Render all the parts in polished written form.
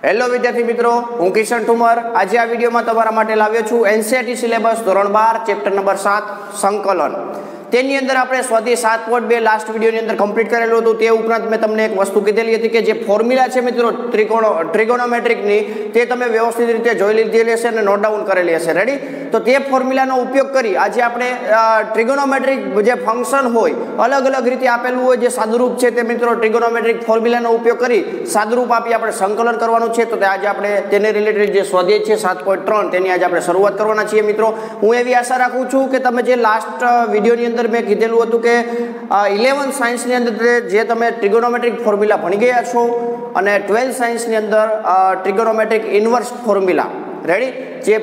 Hello વિદ્યાર્થી મિત્રો, હું કિશન ઠુમર આજે આ વિડીયોમાં તમારા માટે લાવ્યો છું એનસીઈઆરટી સિલેબસ ધોરણ 12 ચેપ્ટર નંબર 7 સંકલન. તેની અંદર આપણે સ્વાધ્યાય 7.2 લાસ્ટ વિડીયોની અંદર કમ્પ્લીટ કરેલું હતું. તે ઉપરાંત મેં તમને એક વસ્તુ કીધેલી હતી કે જે ફોર્મ્યુલા છે મિત્રો ટ્રિગોનોમેટ્રિકની તે તમે વ્યવસ્થિત રીતે જોઈ લીધેલી હશે અને નોટ ડાઉન કરેલી હશે. રેડી? તો તે ફોર્મ્યુલાનો ઉપયોગ કરી આજે આપણે ટ્રિગોનોમેટ્રિક જે ફંક્શન હોય અલગ અલગ રીતે આપેલું હોય જે સાદુરૂપ છે તે મિત્રો ટ્રિગોનોમેટ્રિક ફોર્મ્યુલાનો ઉપયોગ કરી સાદુરૂપ આપી આપણે સંકલન કરવાનું છે. તો આજે આપણે તેને રિલેટેડ જે સ્વાધ્યાય છે 7.3 તેની આજે આપણે શરૂઆત કરવાના છીએ મિત્રો. હું એવી આશા રાખું છું કે તમે જે લાસ્ટ વિડીયોની અંદર મેં કીધેલું હતું કે 11th સાયન્સની અંદર જે તમે ટ્રિગોનોમેટ્રિક ફોર્મ્યુલા ભણી ગયા છો અને 12th સાયન્સની અંદર ટ્રિગોનોમેટ્રિક ઇન્વર્સ ફોર્મ્યુલા રેડી જે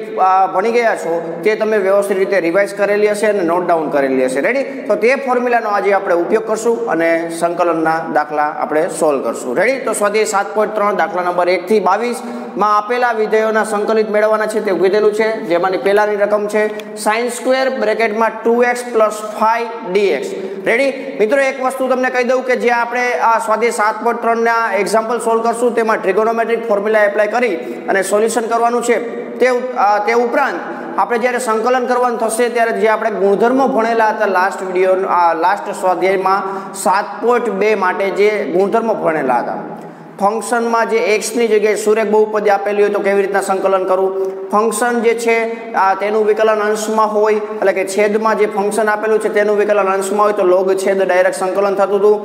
ભણી ગયા છો તે તમે વ્યવસ્થિત રીતે રિવાઇઝ કરેલી હશે અને નોટ ડાઉન કરેલી હશે. રેડી? તો તે ફોર્મ્યુલાનો આજે આપણે ઉપયોગ કરશું અને સંકલનના દાખલા આપણે સોલ્વ કરશું. રેડી? તો સ્વાધ્યાય 7.3 દાખલા નંબર 1 થી 22 માં આપેલા વિધેયોના સંકલિત મેળવવાના છે તે કીધેલું છે. જેમાંની પહેલાની રકમ છે sin² બ્રેકેટમાં 2x + 5dx. રેડી? મિત્રો એક વસ્તુ તમને કહી દઉં કે જે આપણે આ સ્વાધ્યાય 7.3 ના એક્ઝામ્પલ સોલ્વ કરશું તેમાં ટ્રિગોનોમેટ્રિક ફોર્મ્યુલા એપ્લાય કરી અને સોલ્યુશન કરવાનું છે. તે ઉપરાંત આપણે જ્યારે સંકલન કરવાનું થશે ત્યારે જે આપણે ગુણધર્મો ભણેલા હતા લાસ્ટ સ્વાધ્યાયમાં 7.2 માટે જે ગુણધર્મો ભણેલા હતા, ફંક્શનમાં જે એક્સની જગ્યાએ સુરેખ બહુપદી આપેલી હોય તો કેવી રીતના સંકલન કરવું, ફંક્શન જે છે તેનું વિકલન અંશમાં હોય એટલે કે છેદમાં જે ફંક્શન આપેલું છે તેનું વિકલન અંશમાં હોય તો લોગ છેદ ડાયરેક્ટ સંકલન થતું હતું.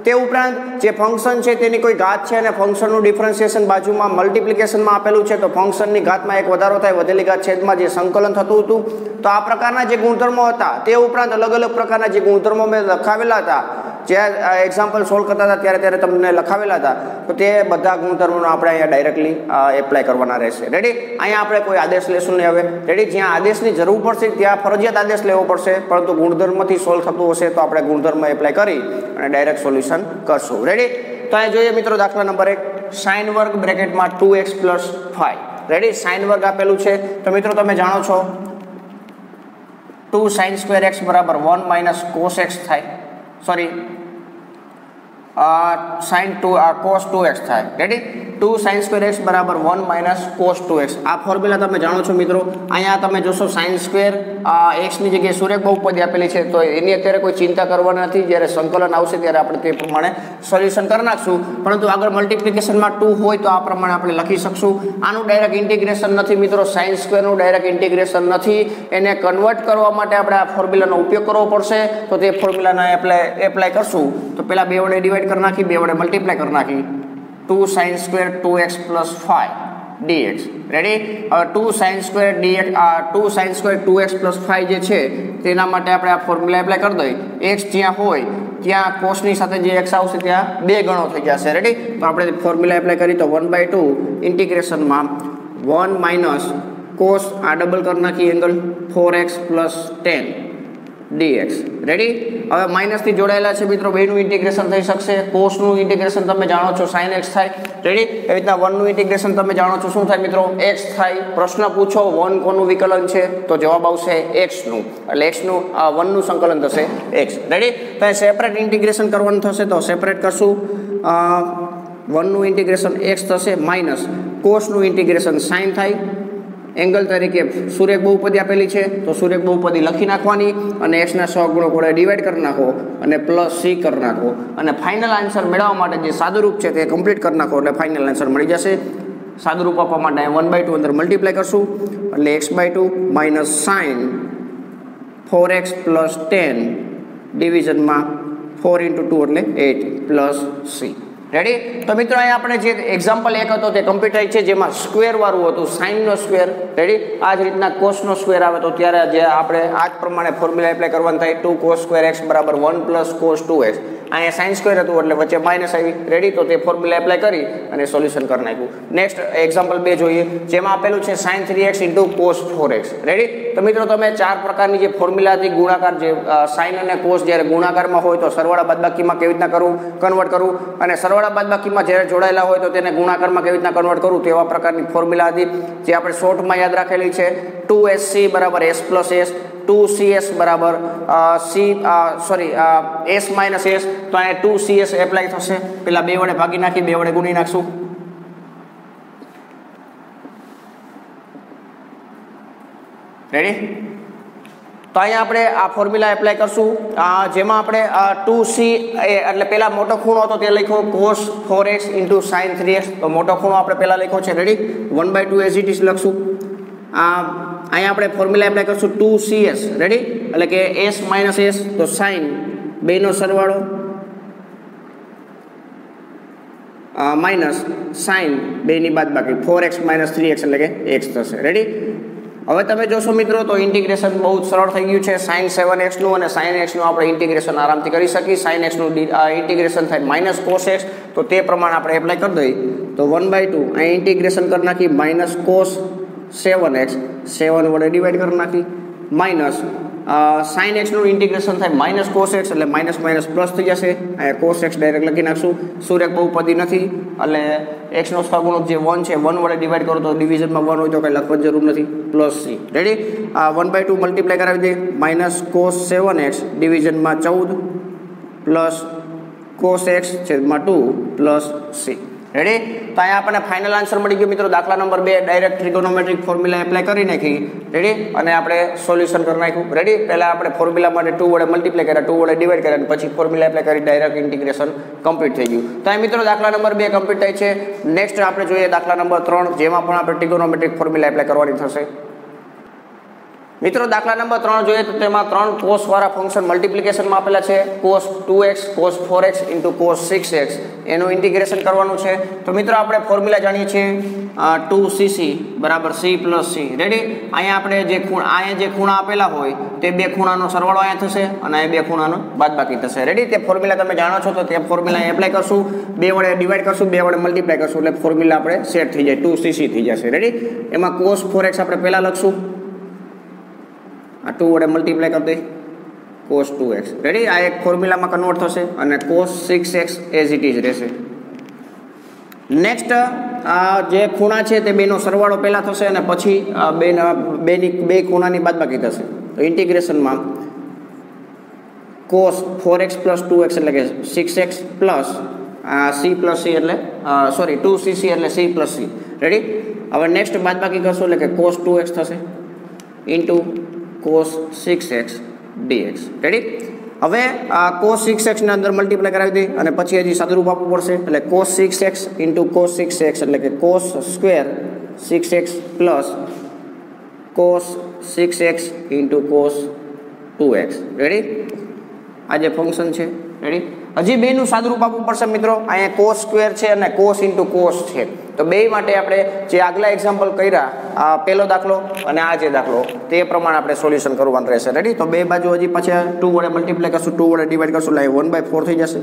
તે ઉપરાંત જે ફંક્શન છે તેની કોઈ ઘાત છે અને ફંક્શનનું ડિફરન્શિએશન બાજુમાં મલ્ટિપ્લિકેશનમાં આપેલું છે તો ફંક્શનની ઘાતમાં એક વધારો થાય વધેલી ઘાત છેદમાં જે સંકલન થતું હતું. તો આ પ્રકારના જે ગુણધર્મો હતા તે ઉપરાંત અલગ અલગ પ્રકારના જે ગુણધર્મો મેં લખાવેલા હતા જે એક્ઝામ્પલ સોલ્વ કરતા હતા ત્યારે તમને લખાવેલા હતા તો તે બધા ગુણધર્મોનો આપણે અહીંયા ડાયરેક્ટલી એપ્લાય કરવાના રહેશે. રેડી? અહીંયા આપણે કોઈ આદેશ લેશું નહીં હવે. રેડી? જ્યાં આદેશની જરૂર પડશે ત્યાં ફરજિયાત આદેશ લેવો પડશે, પરંતુ ગુણધર્મથી સોલ્વ થતું હશે તો આપણે ગુણધર્મ એપ્લાય કરી અને ડાયરેક્ટ સોલ્યુશન કરશું. રેડી? તો અહીં જોઈએ મિત્રો દાખલા number 1 sin² બ્રેકેટમાં 2x + 5. Ready? sin² આપેલું છે તો મિત્રો તમે જાણો છો 2 sin² x બરાબર 1 - cos x થાય. સોરી cos 2x થાય. રેડી? 2 sin² x બરાબર 1 - cos 2x. આ ફોર્મ્યુલા તમે જાણો છો મિત્રો. અહીંયા તમે જોશો sin² x ની જગ્યાએ સુરેખ બહુપદી આપેલી છે તો એની અત્યારે કોઈ ચિંતા કરવાની નથી. જ્યારે સંકલન આવશે ત્યારે આપણે તે પ્રમાણે સોલ્યુશન કરી નાખશું, પરંતુ આગળ મલ્ટિપ્લિકેશનમાં 2 હોય તો આ પ્રમાણે આપણે લખી શકશું. આનું ડાયરેક્ટ ઇન્ટિગ્રેશન નથી મિત્રો, sin² નું ડાયરેક્ટ ઇન્ટિગ્રેશન નથી. એને કન્વર્ટ કરવા માટે આપણે આ ફોર્મ્યુલાનો ઉપયોગ કરવો પડશે. તો તે ફોર્મ્યુલાને એપ્લાય કરશું તો પહેલા 2 વડે ડિવાઈડ કરી નાખી, 2 વડે મલ્ટીપ્લાય કરી નાખી 2 sin² 2x + 5 dx. રેડી? હવે 2 sin² 2x + 5 જે છે તેના માટે આપણે આ ફોર્મ્યુલા એપ્લાય કરી દઈએ. x જ્યાં હોય ત્યાં કોસની સાથે જે x આવશે ત્યાં 2 ગણો થઈ જશે. રેડી? તો આપણે ફોર્મ્યુલા એપ્લાય કરી તો 1/2 ઇન્ટિગ્રેશનમાં 1 - cos આ ડબલ કરી નાખી એંગલ 4x + 10 dx. રેડી? હવે માઇનસથી જોડાયેલા છે મિત્રો, બેનું ઇન્ટિગ્રેશન થઈ શકશે. કોસનું ઇન્ટિગ્રેશન તમે જાણો છો sin x થાય. રેડી? એવી રીતના 1 નું ઇન્ટિગ્રેશન તમે જાણો છો શું થાય મિત્રો, x થાય. પ્રશ્ન પૂછો 1 કોનું વિકલન છે તો જવાબ આવશે x નું, એટલે x નું 1 નું સંકલન થશે x. રેડી? તો સેપરેટ ઇન્ટિગ્રેશન કરવાનું થશે તો સેપરેટ કરશું. 1 નું ઇન્ટિગ્રેશન x થશે માઇનસ કોસનું ઇન્ટિગ્રેશન sin થાય. એંગલ તરીકે સુરેખ બહુપદી આપેલી છે તો સુરેખ બહુપદી લખી નાખવાની અને x ના સહગુણક વડે ડિવાઈડ કરી નાખો અને +c કરી નાખો અને ફાઇનલ આન્સર મેળવવા માટે જે સાદુરૂપ છે તે કમ્પ્લીટ કરી નાખો એટલે ફાઇનલ આન્સર મળી જશે. સાદુરૂપ આપવા માટે 1/2 અંદર મલ્ટીપ્લાય કરશું એટલે x/2 - sin 4x + 10 ડિવિઝનમાં 4 × 2 એટલે 8 + c. રેડી? તો મિત્રો અહીંયા આપણે જે એક્ઝામ્પલ 1 હતો તે કમ્પ્લીટ થાય છે જેમાં સ્ક્વેર વાળું હતું, સાઇનનો સ્ક્વેર. રેડી? આ જ રીતના કોસનો સ્ક્વેર આવે તો ત્યારે જે આપણે આ જ પ્રમાણે ફોર્મ્યુલા એપ્લાય કરવાનું થાય 2 cos² x બરાબર 1 + cos 2x. અહીંયા sin² હતું એટલે વચ્ચે માઇનસ આવી. રેડી? તો તે ફોર્મ્યુલા એપ્લાય કરી અને સોલ્યુશન કરી નાખ્યું. નેક્સ્ટ એક્ઝામ્પલ 2 જોઈએ જેમાં આપેલું છે sin 3x × cos 4x. Ready? તો મિત્રો તમે 4 પ્રકારની જે ફોર્મ્યુલા હતી ગુણાકાર, જે sin અને cos જ્યારે ગુણાકારમાં હોય તો સરવાળા બાદબાકીમાં કેવી રીતના કરવું, કન્વર્ટ કરવું અને સરવાળા સરવાળા બાદબાકીમાં જ્યારે જોડાયેલા હોય તો તેને ગુણાકારમાં કેવી રીતના કન્વર્ટ કરવું તેવા પ્રકારની ફોર્મ્યુલા હતી જે આપણે શોર્ટમાં યાદ રાખેલી છે 2SC બરાબર S પ્લસ S 2CS બરાબર S માઇનસ S તો અહીંયા 2CS એપ્લાય થશે પેલા બે વડે ભાગી નાખી બે વડે ગુણી નાખશું રેડી તો અહીંયા આપણે આ ફોર્મ્યુલા એપ્લાય કરશું જેમાં આપણે 2C એટલે પેલા મોટો ખૂણો હતો તે લખ્યો cos 4x sin 3x તો મોટો ખૂણો આપણે પેલા લખ્યો છે રેડી 1/2 as it is લખશું અહીંયા આપણે ફોર્મ્યુલા એપ્લાય કરશું 2CS રેડી એટલે કે S માઇનસ S તો sin બેનો સરવાળો માઇનસ sin બેની બાદબાકી 4x - 3x એટલે કે x થશે રેડી હવે તમે જોશો મિત્રો તો ઇન્ટિગ્રેશન બહુ સરળ થઈ ગયું છે sin 7x નું અને sin x નું આપણે ઇન્ટિગ્રેશન આરામથી કરી શકીએ sin x નું ઇન્ટિગ્રેશન થાય -cos x તો તે પ્રમાણે આપણે એપ્લાય કરી દઈએ તો 1/2 અહીં ઇન્ટિગ્રેશન કરી નાખી -cos 7x 7 વડે ડિવાઈડ કરી નાખી માઇનસ sin x નું ઇન્ટિગ્રેશન થાય -cos x એટલે માઇનસ માઇનસ પ્લસ થઈ જશે અહીંયા cos x ડાયરેક્ટ લખી નાખશું સુરેખ બહુપદી નથી એટલે x નો સહગુણક જે 1 છે 1 વડે ડિવાઈડ કરો તો ડિવિઝનમાં 1 હોય તો કંઈ લખવાની જરૂર નથી પ્લસ c રેડી 1/2 મલ્ટીપ્લાય કરાવી દઈએ -cos 7x ડિવિઝનમાં 14 plus cos x છેદમાં 2 પ્લસ c રેડી તો અહીંયા આપણને ફાઇનલ આન્સર મળી ગયો મિત્રો દાખલા number 2 direct trigonometric formula apply કરી નાખી રેડી અને આપણે સોલ્યુશન કરી નાખ્યું રેડી પહેલા આપણે ફોર્મ્યુલા માટે 2 વડે મલ્ટીપ્લાય કર્યા 2 વડે ડિવાઈડ કર્યા અને પછી ફોર્મ્યુલા એપ્લાય કરી ડાયરેક્ટ ઇન્ટિગ્રેશન કમ્પ્લીટ થઈ ગયું તો અહીં મિત્રો દાખલા નંબર 2 કમ્પ્લીટ થાય છે નેક્સ્ટ આપણે જોઈએ દાખલા નંબર 3 જેમાં પણ આપણે ટ્રિગોનોમેટ્રિક ફોર્મ્યુલા એપ્લાય કરવાની થશે મિત્રો દાખલા નંબર 3 જોઈએ તો તેમાં 3 cos વાળા ફંક્શન મલ્ટીપ્લિકેશનમાં આપેલા છે cos 2x cos 4x cos 6x એનું ઇન્ટિગ્રેશન કરવાનું છે તો મિત્રો આપણે ફોર્મ્યુલા જાણીએ છીએ 2cc બરાબર c પ્લસ c રેડી અહીંયા આપણે જે ખૂણા આપેલા હોય તે બે ખૂણાનો સરવાળો અહીંયા થશે અને અહીંયા બે ખૂણાનો બાદબાકી થશે રેડી તે ફોર્મ્યુલા તમે જાણો છો તો તે ફોર્મ્યુલા એપ્લાય કરશું બે વડે ડિવાઈડ કરશું બે વડે મલ્ટીપ્લાય કરશું એટલે ફોર્મ્યુલા આપણે સેટ થઈ જાય 2cc થઈ જશે રેડી એમાં cos 4x આપણે પહેલા લખશું આ 2 વડે મલ્ટીપ્લાય કરી દઈએ cos 2x રેડી આ એક ફોર્મ્યુલામાં કન્વર્ટ થશે અને cos 6x as it is રહેશે નેક્સ્ટ જે ખૂણા છે તે બેનો સરવાળો પહેલા થશે અને પછી બે ખૂણાની બાદબાકી થશે તો ઇન્ટિગ્રેશનમાં cos 4x + 2x એટલે કે 6x plus c plus c એટલે 2cc એટલે c પ્લસ c રેડી હવે નેક્સ્ટ બાદબાકી કરશો એટલે કે cos 2x થશે into cos 6x dx ready હવે cos 6x ને અંદર મલ્ટીપ્લાય કરાવી દઈએ અને પછી હજી સાદુરૂપ આપવું પડશે એટલે cos 6x cos 6x એટલે કે cos square 6x plus cos 6x cos 2x ready આ જે ફંક્શન છે રેડી હજી બેનું સાદુરૂપ આપવું પડશે મિત્રો અહીંયા cos સ્ક્વેર છે અને cos cos છે તો બે માટે આપણે જે આગલા એક્ઝામ્પલ કર્યા પહેલો દાખલો અને આ જે દાખલો તે પ્રમાણે આપણે સોલ્યુશન કરવાનું રહેશે રેડી તો બે બાજુ હજી પછી 2 વડે મલ્ટીપ્લાય કરશું 2 વડે ડિવાઈડ કરશું એટલે 1/4 થઈ જશે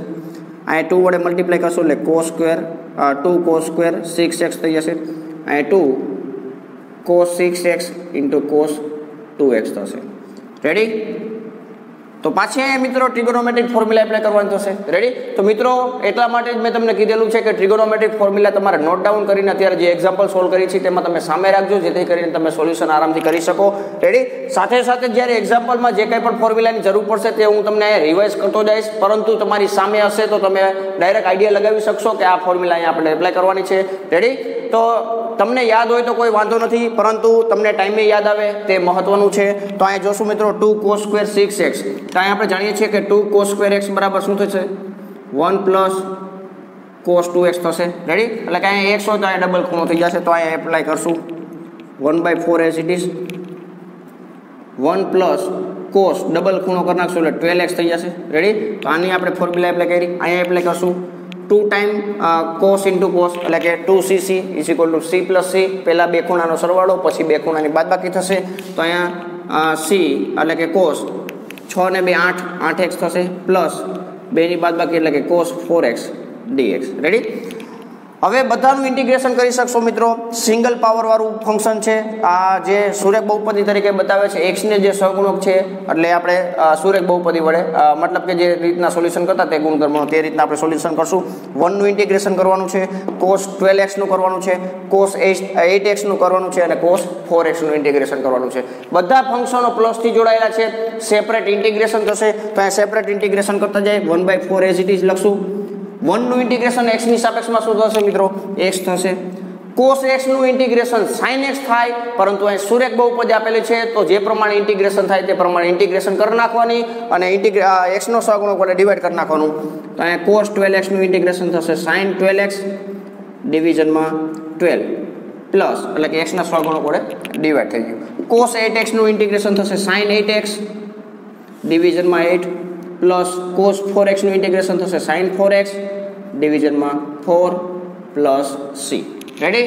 અહીંયા 2 વડે મલ્ટીપ્લાય કરશું એટલે cos square 2 cos square 6x થઈ જશે અહીંયા 2 cos 6x cos 2x થશે રેડી તો પાછી અહીંયા મિત્રો ટ્રિગોનોમેટ્રિક ફોર્મ્યુલા એપ્લાય કરવાનું થશે રેડી તો મિત્રો એટલા માટે જ મેં તમને કીધેલું છે કે ટ્રિગોનોમેટ્રિક ફોર્મ્યુલા તમારે નોટ ડાઉન કરીને અત્યારે જે એક્ઝામ્પલ સોલ્વ કરી છે તેમાં તમે સામે રાખજો જેથી કરીને તમે સોલ્યુશન આરામથી કરી શકો રેડી સાથે સાથે જ્યારે એક્ઝામ્પલમાં જે કંઈ પણ ફોર્મ્યુલાની જરૂર પડશે તે હું તમને રિવાઇઝ કરતો જઈશ પરંતુ તમારી સામે હશે તો તમે ડાયરેક્ટ આઈડિયા લગાવી શકશો કે આ ફોર્મ્યુલા અહીંયા આપણે એપ્લાય કરવાની છે રેડી તો તમને યાદ હોય તો કોઈ વાંધો નથી પરંતુ તમને ટાઈમે યાદ આવે તે મહત્વનું છે તો અહીંયા જોશું મિત્રો 2 cos સ્ક્વેર 6x તો અહીંયા આપણે જાણીએ છીએ કે 2 cos સ્ક્વેર x બરાબર શું થશે 1 પ્લસ cos 2x થશે રેડી એટલે કે અહીંયા x હોય તો અહીંયા ડબલ ખૂણો થઈ જશે તો અહીંયા એપ્લાય કરશું 1/4 as it is 1 plus cos double ખૂણો કરી નાખશું એટલે 12x થઈ જશે રેડી તો આની આપણે ફોર્મ્યુલા એપ્લાય કરી અહીંયા એપ્લાય કરશું 2 ટાઈમ cos cos એટલે કે 2cc c + c પહેલા બે ખૂણાનો સરવાળો પછી બે ખૂણાની બાદબાકી થશે તો અહીંયા c એટલે કે cos 6 ને 2 8 8x થશે પ્લસ બેની બાદબાકી એટલે કે cos 4x dx રેડી હવે બધાનું ઇન્ટિગ્રેશન કરી શકશો મિત્રો. સિંગલ પાવર વાળું ફંક્શન છે. આ જે સુરેખ બહુપદી તરીકે બતાવે છે x ને જે સહગુણક છે એટલે આપણે સુરેખ બહુપદી વડે મતલબ કે જે રીતના સોલ્યુશન કરતા તે ગુણધર્મો તે રીતના આપણે સોલ્યુશન કરશું. 1 નું ઇન્ટિગ્રેશન કરવાનું છે, cos 12x નું કરવાનું છે, cos 8x નું કરવાનું છે અને cos 4x નું ઇન્ટિગ્રેશન કરવાનું છે. બધા ફંક્શનો પ્લસ થી જોડાયેલા છે. સેપરેટ ઇન્ટિગ્રેશન થશે તો અહીં સેપરેટ ઇન્ટિગ્રેશન કરતા જાય 1/4 એઝ ઇટ ઇઝ લખશું. 1 નું ઇન્ટિગ્રેશન x ની સાપેક્ષમાં શું થશે મિત્રો? x થશે. cos x નું ઇન્ટિગ્રેશન sin x થાય, પરંતુ અહીં સુરેખ બહુપદી આપેલી છે તો જે પ્રમાણે ઇન્ટિગ્રેશન થાય તે પ્રમાણે ઇન્ટિગ્રેશન કરી નાખવાની અને x નો સહગુણક વડે ડિવાઈડ કરી નાખવાનું. તો અહીં cos 12x નું ઇન્ટિગ્રેશન થશે sin 12x ડિવિઝનમાં 12 પ્લસ એટલે કે x ના સહગુણક વડે ડિવાઈડ થઈ ગયું. cos 8x નું ઇન્ટિગ્રેશન થશે sin 8x ડિવિઝનમાં 8 plus cos 4x નું ઇન્ટિગ્રેશન થશે sin 4x ડિવિઝનમાં 4 plus c. Ready?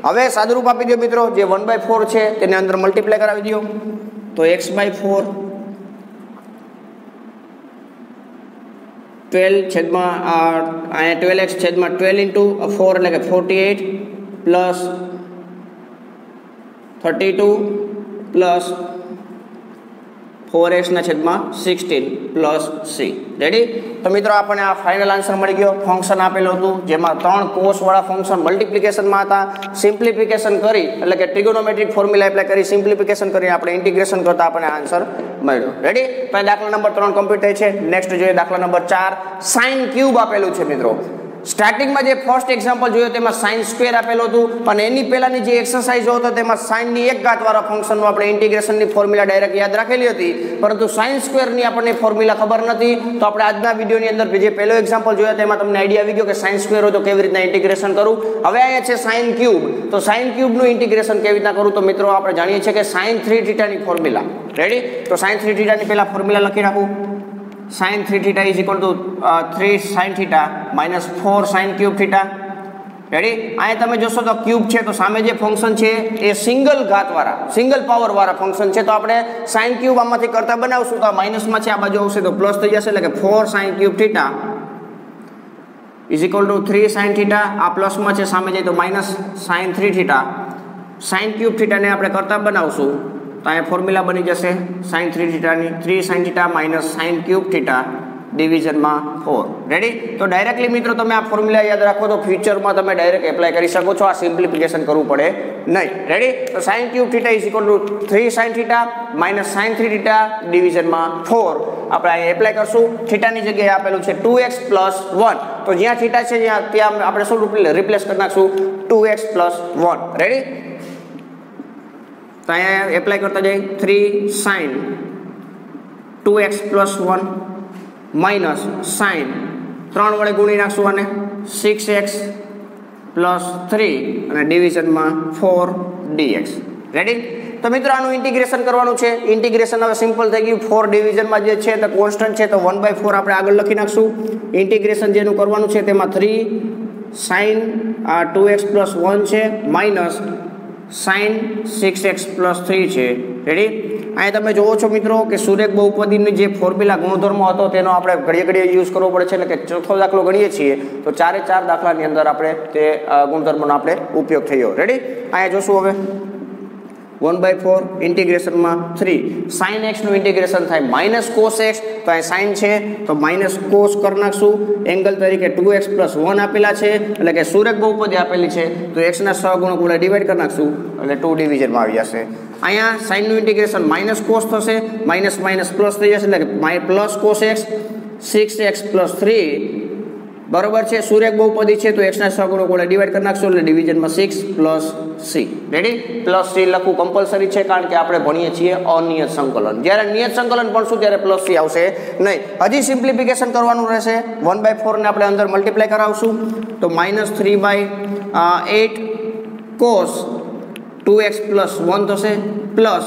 હવે સાદુરૂપ આપી દો મિત્રો. જે 1/4 છે તેને અંદર મલ્ટીપ્લાય કરાવી દો તો x/4 12 છેદમાં અહીંયા 12x છેદમાં 12 into 4 એટલે કે 48 પ્લસ 32 પ્લસ 4x ના છેદમાં 16 પ્લસ c. રેડી? તો મિત્રો આપણને આ ફાઇનલ આન્સર મળી ગયો. ફંક્શન આપેલું હતું જેમાં 3 કોસ વાળા ફંક્શન મલ્ટીપ્લિકેશનમાં હતા. સિમ્પ્લિફિકેશન કરી એટલે કે ટ્રિગોનોમેટ્રિક ફોર્મ્યુલા એપ્લાય કરી સિમ્પ્લિફિકેશન કરી આપણે ઇન્ટિગ્રેશન કરતા આપણને આન્સર મળ્યો. રેડી? તો દાખલા નંબર 3 કમ્પ્લીટ થાય છે. નેક્સ્ટ જોઈએ દાખલા નંબર 4. સાઇન ક્યુબ આપેલું છે મિત્રો. સ્ટાર્ટિંગમાં જે ફર્સ્ટ એક્ઝામ્પલ જોયો તેમાં સાઇન સ્ક્વેર આપેલું હતું અને એની પહેલાની જે એક્સરસાઇઝ હતો તેમાં સાઇનની એક ઘાત વાળા ફંક્શનનું આપણે ઇન્ટિગ્રેશનની ફોર્મ્યુલા ડાયરેક્ટ યાદ રાખેલી હતી, પરંતુ સાઇન સ્ક્વેરની આપણને ફોર્મ્યુલા ખબર નથી. તો આપણે આજના વિડીયોની અંદર જે પહેલો એક્ઝામ્પલ જોયો તેમાં તમને આઈડિયા આવી ગયો કે સાઇન સ્ક્વેર હોય તો કેવી રીતના ઇન્ટિગ્રેશન કરું. હવે અહીંયા છે સાઇન ક્યુબ. તો સાઇન ક્યુબનું ઇન્ટિગ્રેશન કેવી રીતના કરું? તો મિત્રો આપણે જાણીએ છીએ કે સાઇન 3θ ની ફોર્મ્યુલા. રેડી? તો સાઇન 3θ ની પહેલા ફોર્મ્યુલા લખી રાખું. sin 3θ is equal to 3 sin θ minus 4 sin cube θ. Ready? અહીંયા તમે જોશો તો ક્યુબ છે તો સામે જે ફંક્શન છે એ સિંગલ ઘાત વાળા સિંગલ પાવર વાળા ફંક્શન છે. તો આપણે sin ક્યુબ આમાંથી કરતા બનાવશું તો આ માઇનસમાં છે, આ બાજુ આવશે તો પ્લસ થઈ જશે એટલે કે 4 sin cube θ is equal to 3 sin θ. આ પ્લસમાં છે, સામે જાય તો માઇનસ sin 3θ. sin cube θ ને આપણે કરતા બનાવશું તો અહીંયા ફોર્મ્યુલા બની જશે sin 3θ ની 3 sin θ માઇનસ sin ક્યુબ θ ડિવિઝનમાં 4. રેડી? તો ડાયરેક્ટલી મિત્રો તમે આ ફોર્મ્યુલા યાદ રાખો તો ફ્યુચરમાં તમે ડાયરેક્ટ એપ્લાય કરી શકો છો. આ સિમ્પ્લિફિકેશન કરવું પડે નહીં. રેડી? તો sin cube θ is equal to 3 sin θ minus sin 3θ ડિવિઝનમાં 4. આપણે અહીં એપ્લાય કરશું. થીટાની જગ્યાએ આપેલું છે 2x પ્લસ 1. તો જ્યાં થીટા છે ત્યાં આપણે શું રિપ્લેસ કરી નાખશું 2x પ્લસ 1. રેડી? તો અહીંયા એપ્લાય કરતા જઈએ 3 sin 2x plus 1 minus sign 3 વડે ગુણી નાખશું અને 6x પ્લસ 3 અને ડિવિઝનમાં 4 dx. રેડી? તો મિત્રો આનું ઇન્ટિગ્રેશન કરવાનું છે. ઇન્ટિગ્રેશન હવે સિમ્પલ થઈ ગયું. 4 ડિવિઝનમાં જે છે તે કોન્સ્ટન્ટ છે તો 1/4 આપણે આગળ લખી નાખશું. ઇન્ટિગ્રેશન જેનું કરવાનું છે તેમાં 3 sin 2x પ્લસ 1 છે માઇનસ sin 6x પ્લસ 3 છે. રેડી? અહીંયા તમે જોવો છો મિત્રો કે સુરેખ બહુપદીની જે ફોર્મ્યુલા ગુણધર્મો હતો તેનો આપણે ઘડીએ ઘડીએ યુઝ કરવો પડે છે. એટલે કે ચોથો દાખલો ગણીએ છીએ તો 4 દાખલાની અંદર આપણે તે ગુણધર્મોનો આપણે ઉપયોગ થયો. રેડી? અહીંયા જોશું હવે 1/4 ઇન્ટિગ્રેશનમાં 3 sin x નું ઇન્ટિગ્રેશન થાય માઇનસ cos x. તો અહીં સાઇન છે તો માઇનસ cos કરી નાખશું. એંગલ તરીકે 2x પ્લસ 1 આપેલા છે એટલે કે સુરેખ બહુપદી આપેલી છે તો x ના સહગુણક વડે ડિવાઈડ કરી નાખશું એટલે 2 ડિવિઝનમાં આવી જશે. અહીંયા સાઇન નું ઇન્ટિગ્રેશન માઇનસ cos થશે, માઇનસ માઇનસ પ્લસ થઈ જશે એટલે કે plus cos x 6x plus 3 બરોબર છે. સુરેખ બહુપદી છે તો x ના સહગુણક વડે ડિવાઈડ કરી નાખશું એટલે ડિવિઝનમાં 6 plus c. Ready? Plus c લખવું કમ્પલસરી છે કારણ કે આપણે ભણીએ છીએ અનિયત સંકલન. જ્યારે નિયત સંકલન ભણશું ત્યારે પ્લસ c આવશે નહીં. હજી સિમ્પ્લિફિકેશન કરવાનું રહેશે. 1/4 ને આપણે અંદર મલ્ટીપ્લાય કરાવશું તો માઇનસ 3/8 cos 2x પ્લસ 1 થશે plus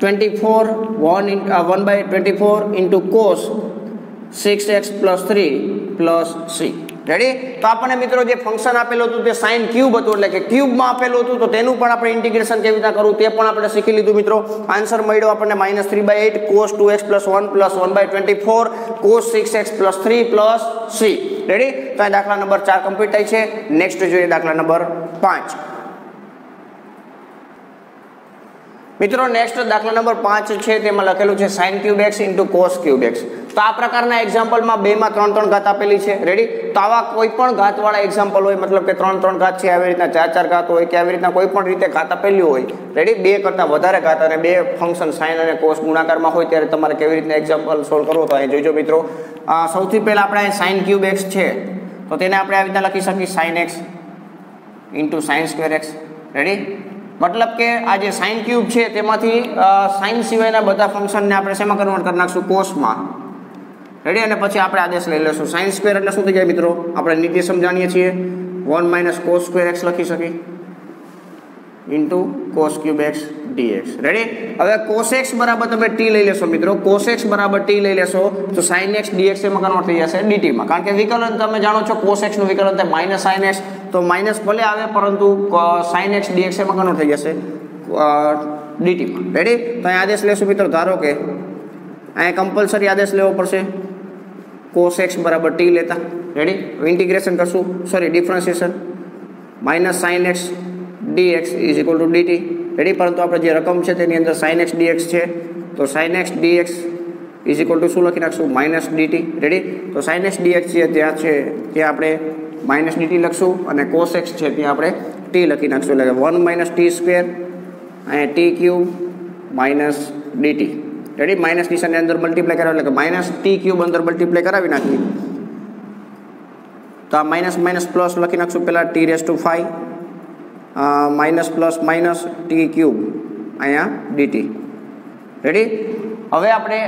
1/24 into cos 6x plus 3 plus c. Ready? તો આપણને મિત્રો જે ફંક્શન આપેલું હતું તે sin ક્યુબ હતું, એટલે કે ક્યુબમાં આપેલું હતું, તો તેનું પણ આપણે ઇન્ટિગ્રેશન કેવી રીતે કરવું તે પણ આપણે શીખી લીધું મિત્રો. આન્સર મળ્યો આપણને -3/8 cos 2x + 1 + 1/24 cos 6x + 3 + c. Ready? તો આ દાખલા નંબર 4 કમ્પ્લીટ થાય છે. નેક્સ્ટ જોઈએ દાખલા નંબર 5. મિત્રો નેક્સ્ટ દાખલા નંબર 5 છે, તેમાં લખેલું છે sin cube x * cos cube x. તો આ પ્રકારના એક્ઝામ્પલમાં 2 માં 3 3 ઘાત આપેલી છે. રેડી? તો આવા કોઈ પણ ઘાતવાળા એક્ઝામ્પલ હોય, મતલબ કે 3 3 ઘાત છે, આવી રીતના 4 4 ઘાત હોય, કે આવી રીતના કોઈ પણ રીતે ઘાત આપેલી હોય, રેડી, 2 કરતાં વધારે ઘાત અને 2 ફંક્શન sin અને cos ગુણાકારમાં હોય, ત્યારે તમારે કેવી રીતના એક્ઝામ્પલ સોલ્વ કરવો તો અહીં જોઈજો મિત્રો. સૌથી પહેલા આપણે sin ક્યુબ x છે, તો તેને આપણે આવી રીતના લખી શકીએ sin x * sin square x. Ready? મતલબ કે આ જે sin ક્યુબ છે તેમાંથી sin સિવાયના બધા ફંક્શનને આપણે શેમાં કન્વર્ટ કરી નાખશું? કોસમાં. રેડી? અને પછી આપણે આદેશ લઈ લેશું. sin સ્ક્વેર એટલે શું થઈ જાય મિત્રો? આપણે નીચે સમજાણીએ છીએ 1 - cos સ્ક્વેર x લખી શકીએ * cos cube x dx. Ready? હવે cos x બરાબર તમે t લઈ લેશો મિત્રો. cos x બરાબર t લઈ લેશો તો sin x dx એમાં કન્વર્ટ થઈ જશે dt માં. કારણ કે વિકલન તમે જાણો છો cos x નું વિકલન થાય -sin x, તો માઇનસ ભલે આવે પરંતુ sin x dx એમાં કન્વર્ટ થઈ જશે dt માં. રેડી? તો અહીં આદેશ લેશું મિત્રો. ધારો કે અહીં કમ્પલસરી આદેશ લેવો પડશે cos x બરાબર t લેતા. રેડી? ઇન્ટિગ્રેશન કરશું, sorry differentiation, -sin x dx = dt. Ready? પરંતુ આપણે જે રકમ છે તેની અંદર sin x dx છે, તો sin x dx = શું લખી નાખશું? -dt. રેડી? તો sin x dx છે ત્યાં આપણે -dt લખશું, અને cos x છે ત્યાં આપણે t લખી નાખશું, એટલે 1 - t², અહીંયા t³ - dt. રેડી? માઇનસ નિશાનની અંદર મલ્ટીપ્લાય કરાવે, એટલે કે -t³ અંદર મલ્ટીપ્લાય કરાવી નાખી, તો આ માઇનસ પ્લસ લખી નાખશું પહેલાં t⁵ minus plus minus t³ અહીંયા dt. રેડી? હવે આપણે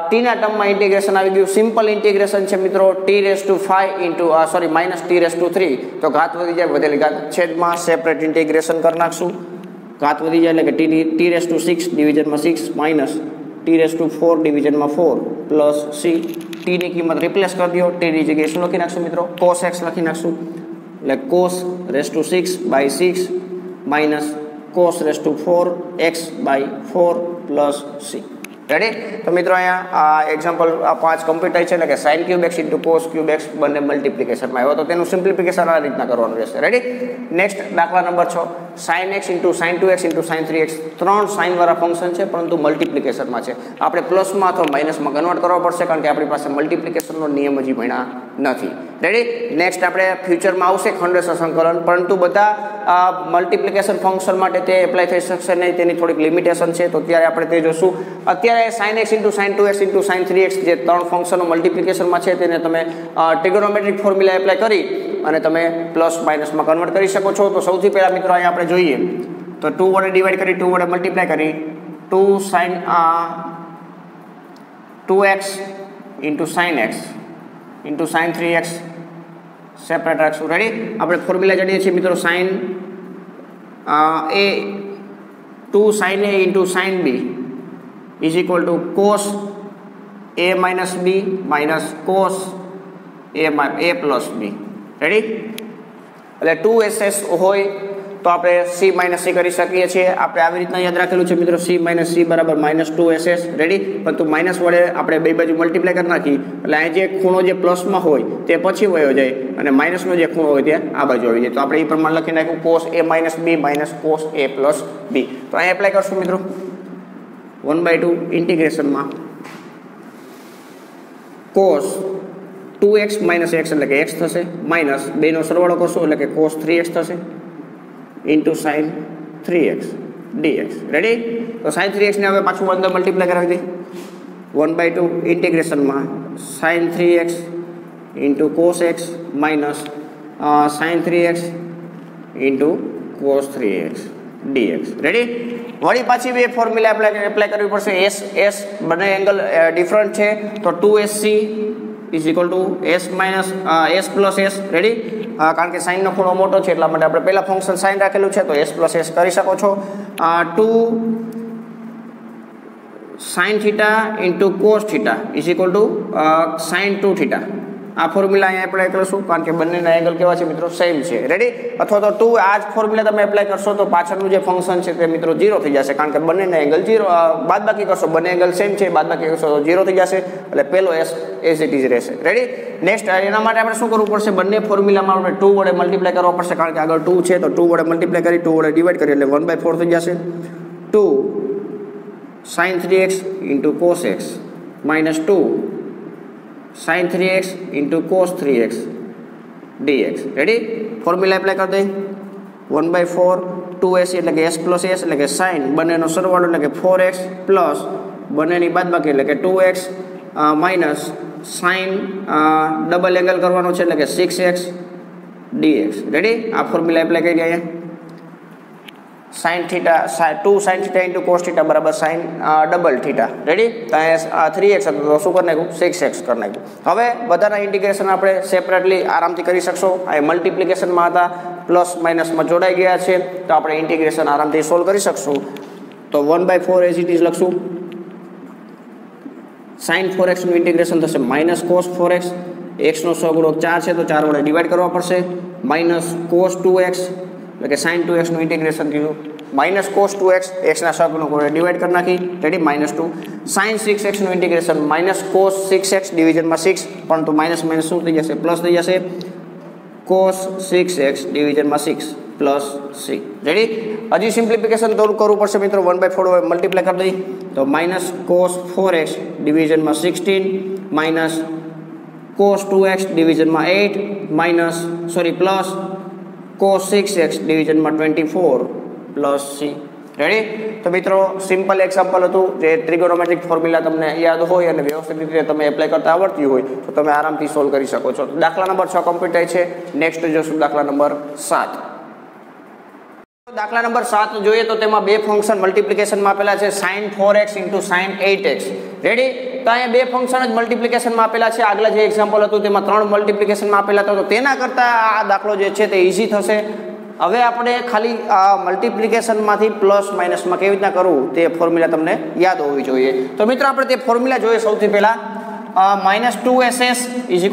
ટીના ટર્મમાં ઇન્ટિગ્રેશન આવી ગયું. સિમ્પલ ઇન્ટિગ્રેશન છે મિત્રો. t⁵ તો ઘાત વધી જાય, વધેલી ઘાત છેદમાં સેપરેટ ઇન્ટિગ્રેશન કરી નાખશું. ઘાત વધી જાય એટલે કે t⁵ ડિવિઝનમાં 6 minus t⁴ ડિવિઝનમાં 4 plus c. t ની કિંમત રિપ્લેસ કરી દો. t ની જગ્યાએ શું લખી નાખશું મિત્રો? cos x લખી નાખશું, એટલે cos 6/6 minus cos 4x/4 plus c. Ready? તો મિત્રો અહીંયા આ એક્ઝામ્પલ 5 કમ્પ્લીટ થાય છે, એટલે કે sin cube x * cos cube x બંને મલ્ટીપ્લિકેશનમાં આવ્યો, તો તેનું સિમ્પ્લિફિકેશન આ રીતના કરવાનું રહેશે. રેડી? નેક્સ્ટ દાખલા number 6, sin x * sin 2x * sin 3x. 3 sign વાળા ફંક્શન છે, પરંતુ મલ્ટીપ્લિકેશનમાં છે. આપણે પ્લસમાં અથવા માઇનસમાં કન્વર્ટ કરવા પડશે, કારણ કે આપણી પાસે મલ્ટીપ્લિકેશનનો નિયમ હજી ભણ્યા નથી. રેડી? નેક્સ્ટ આપણે ફ્યુચરમાં આવશે ખંડેશ સંકલન, પરંતુ બધા મલ્ટીપ્લિકેશન ફંક્શન માટે તે એપ્લાય થઈ શકશે નહીં, તેની થોડીક લિમિટેશન છે, તો ત્યારે આપણે તે જોશું. અત્યારે sin x * sin 2x * sin 3x જે 3 ફંક્શનો મલ્ટીપ્લિકેશનમાં છે, તેને તમે ટ્રિગોનોમેટ્રિક ફોર્મ્યુલા એપ્લાય કરી અને તમે પ્લસ માઇનસમાં કન્વર્ટ કરી શકો છો. તો સૌથી પહેલાં મિત્રો અહીંયા આપણે જોઈએ તો 2 વડે ડિવાઈડ કરી, 2 વડે મલ્ટીપ્લાય કરી, 2x * sin x * sin 3x separate રાખશું. રેડી? આપણે ફોર્મ્યુલા જાણીએ છીએ મિત્રો. sin a 2 sin a * sin b = cos a - b minus cos a plus b. Ready? એટલે 2ss હોય તો આપણે c - c કરી શકીએ છીએ. આપણે આવી રીતના યાદ રાખેલું છે મિત્રો, c - c બરાબર -2ss. રેડી? પરંતુ માઇનસ વડે આપણે બે બાજુ મલ્ટીપ્લાય કરી નાખી, એટલે અહીં જે ખૂણો જે પ્લસમાં હોય તે પછી વયો જાય, અને માઇનસનો જે ખૂણો હોય તે આ બાજુ આવી જાય. તો આપણે એ પ્રમાણે લખી નાખ્યું cos a - b minus cos a plus b. તો અહીં એપ્લાય કરશું મિત્રો. 1/2 ઇન્ટિગ્રેશનમાં cos 2x - x એટલે કે x થશે, માઇનસ 2નો સરવાળો કરશો એટલે કે cos 3x થશે * sin 3x dx. રેડી? તો sin 3x ને હવે પાછું અંદર મલ્ટીપ્લાય કરાવી દઈએ. 1/2 ઇન્ટિગ્રેશનમાં sin 3x * cos x minus sin 3x * cos 3x dx. Ready? વળી પાછી બે ફોર્મ્યુલા એપ્લાય કરવી પડશે. s બંને એંગલ ડિફરન્ટ છે, તો 2sc = s plus s. Ready? કારણ કે સાઇનનો ખૂણો મોટો છે, એટલા માટે આપણે પહેલા ફંક્શન સાઇન રાખેલું છે, તો s plus s કરી શકો છો. 2 sin θ * cos θ = sin 2θ. આ ફોર્મ્યુલા અહીંયા એપ્લાય કરશું કારણ કે બંનેના એંગલ કેવા છે મિત્રો સેમ છે રેડી અથવા તો 2 આ જ ફોર્મ્યુલા તમે એપ્લાય કરશો તો પાછળનું જે ફંક્શન છે તે મિત્રો 0 થઈ જશે કારણ કે બંનેના એંગલ 0 બાદબાકી કરશો બંને એંગલ સેમ છે બાદબાકી કરશો તો 0 થઈ જશે એટલે પહેલો s એઝ ઇટ ઇઝ રહેશે રેડી નેક્સ્ટ એના માટે આપણે શું કરવું પડશે બંને ફોર્મ્યુલામાં આપણે 2 વડે મલ્ટીપ્લાય કરવા પડશે કારણ કે આગળ 2 છે તો 2 વડે મલ્ટીપ્લાય કરી 2 વડે ડિવાઈડ કરી એટલે 1/4 થઈ જશે 2 sin 3x cos x minus 2 sin 3x cos 3x dx ready formula apply કરી દઈએ 1/4 2s એટલે કે s plus s એટલે કે sin બંનેનો સરવાળો એટલે કે 4x પ્લસ બંનેની બાદબાકી એટલે કે 2x minus sin double angle કરવાનો છે એટલે કે 6x dx રેડી આ ફોર્મ્યુલા એપ્લાય કરી અહીંયા sin theta 2 sin theta into cos theta બરાબર sin ડબલ theta રેડી તો અહીંયા 3x હતું તો શું કરી નાખ્યું 6x કરી નાખ્યું હવે બધાના ઇન્ટિગ્રેશન આપણે સેપરેટલી આરામથી કરી શકશો આ મલ્ટિપ્લિકેશનમાં હતા પ્લસ માઇનસમાં જોડાઈ ગયા છે તો આપણે ઇન્ટિગ્રેશન આરામથી સોલ્વ કરી શકશું તો 1/4 એઝ ઇટ ઇઝ લખશું sin 4x નું ઇન્ટિગ્રેશન થશે માઇનસ cos 4x x નો સહગુણક 4 છે તો 4 વડે ડિવાઈડ કરવા પડશે માઇનસ cos 2x એટલે કે sin 2x નું ઇન્ટિગ્રેશન થયું માઇનસ cos 2x x ના સહગુણક વડે ડિવાઈડ કરી નાખી રેડી -2 sin 6x નું ઇન્ટિગ્રેશન માઇનસ cos 6x ડિવિઝનમાં 6 પરંતુ માઇનસ માઇનસ શું થઈ જશે પ્લસ થઈ જશે cos 6x ડિવિઝનમાં 6 plus c ready હજી સિમ્પ્લિફિકેશન થોડું કરવું પડશે મિત્રો 1/4 મલ્ટીપ્લાય કરી દઈએ તો minus cos 4x ડિવિઝનમાં 16 minus cos 2x ડિવિઝનમાં 8 plus cos 6x ડિવિઝનમાં 24 plus c ready તો મિત્રો સિમ્પલ એક્ઝામ્પલ હતું જે ટ્રિગોનોમેટ્રિક ફોર્મ્યુલા તમને યાદ હોય અને વ્યવસ્થિત રીતે તમે એપ્લાય કરતા આવડતી હોય તો તમે આરામથી સોલ્વ કરી શકો છો દાખલા નંબર 6 કમ્પ્લીટ થાય છે નેક્સ્ટ જોશું દાખલા નંબર 7 દાખલા નંબર 7 જોઈએ તો તેમાં બે ફંક્શન મલ્ટીપ્લિકેશનમાં આપેલા છે sin 4x sin 8x ready તો અહીંયા બે ફંક્શન જ મલ્ટીપ્લિકેશનમાં આપેલા છે આગલા જે એક્ઝામ્પલ હતું તેમાં 3 મલ્ટીપ્લિકેશનમાં આપેલા હતા તો તેના કરતાં આ દાખલો જે છે તે ઈઝી થશે હવે આપણે ખાલી મલ્ટીપ્લિકેશનમાંથી પ્લસ માઇનસમાં કેવી રીતના કરવું તે ફોર્મ્યુલા તમને યાદ હોવી જોઈએ તો મિત્રો આપણે તે ફોર્મ્યુલા જોઈએ સૌથી પહેલા -2ss c -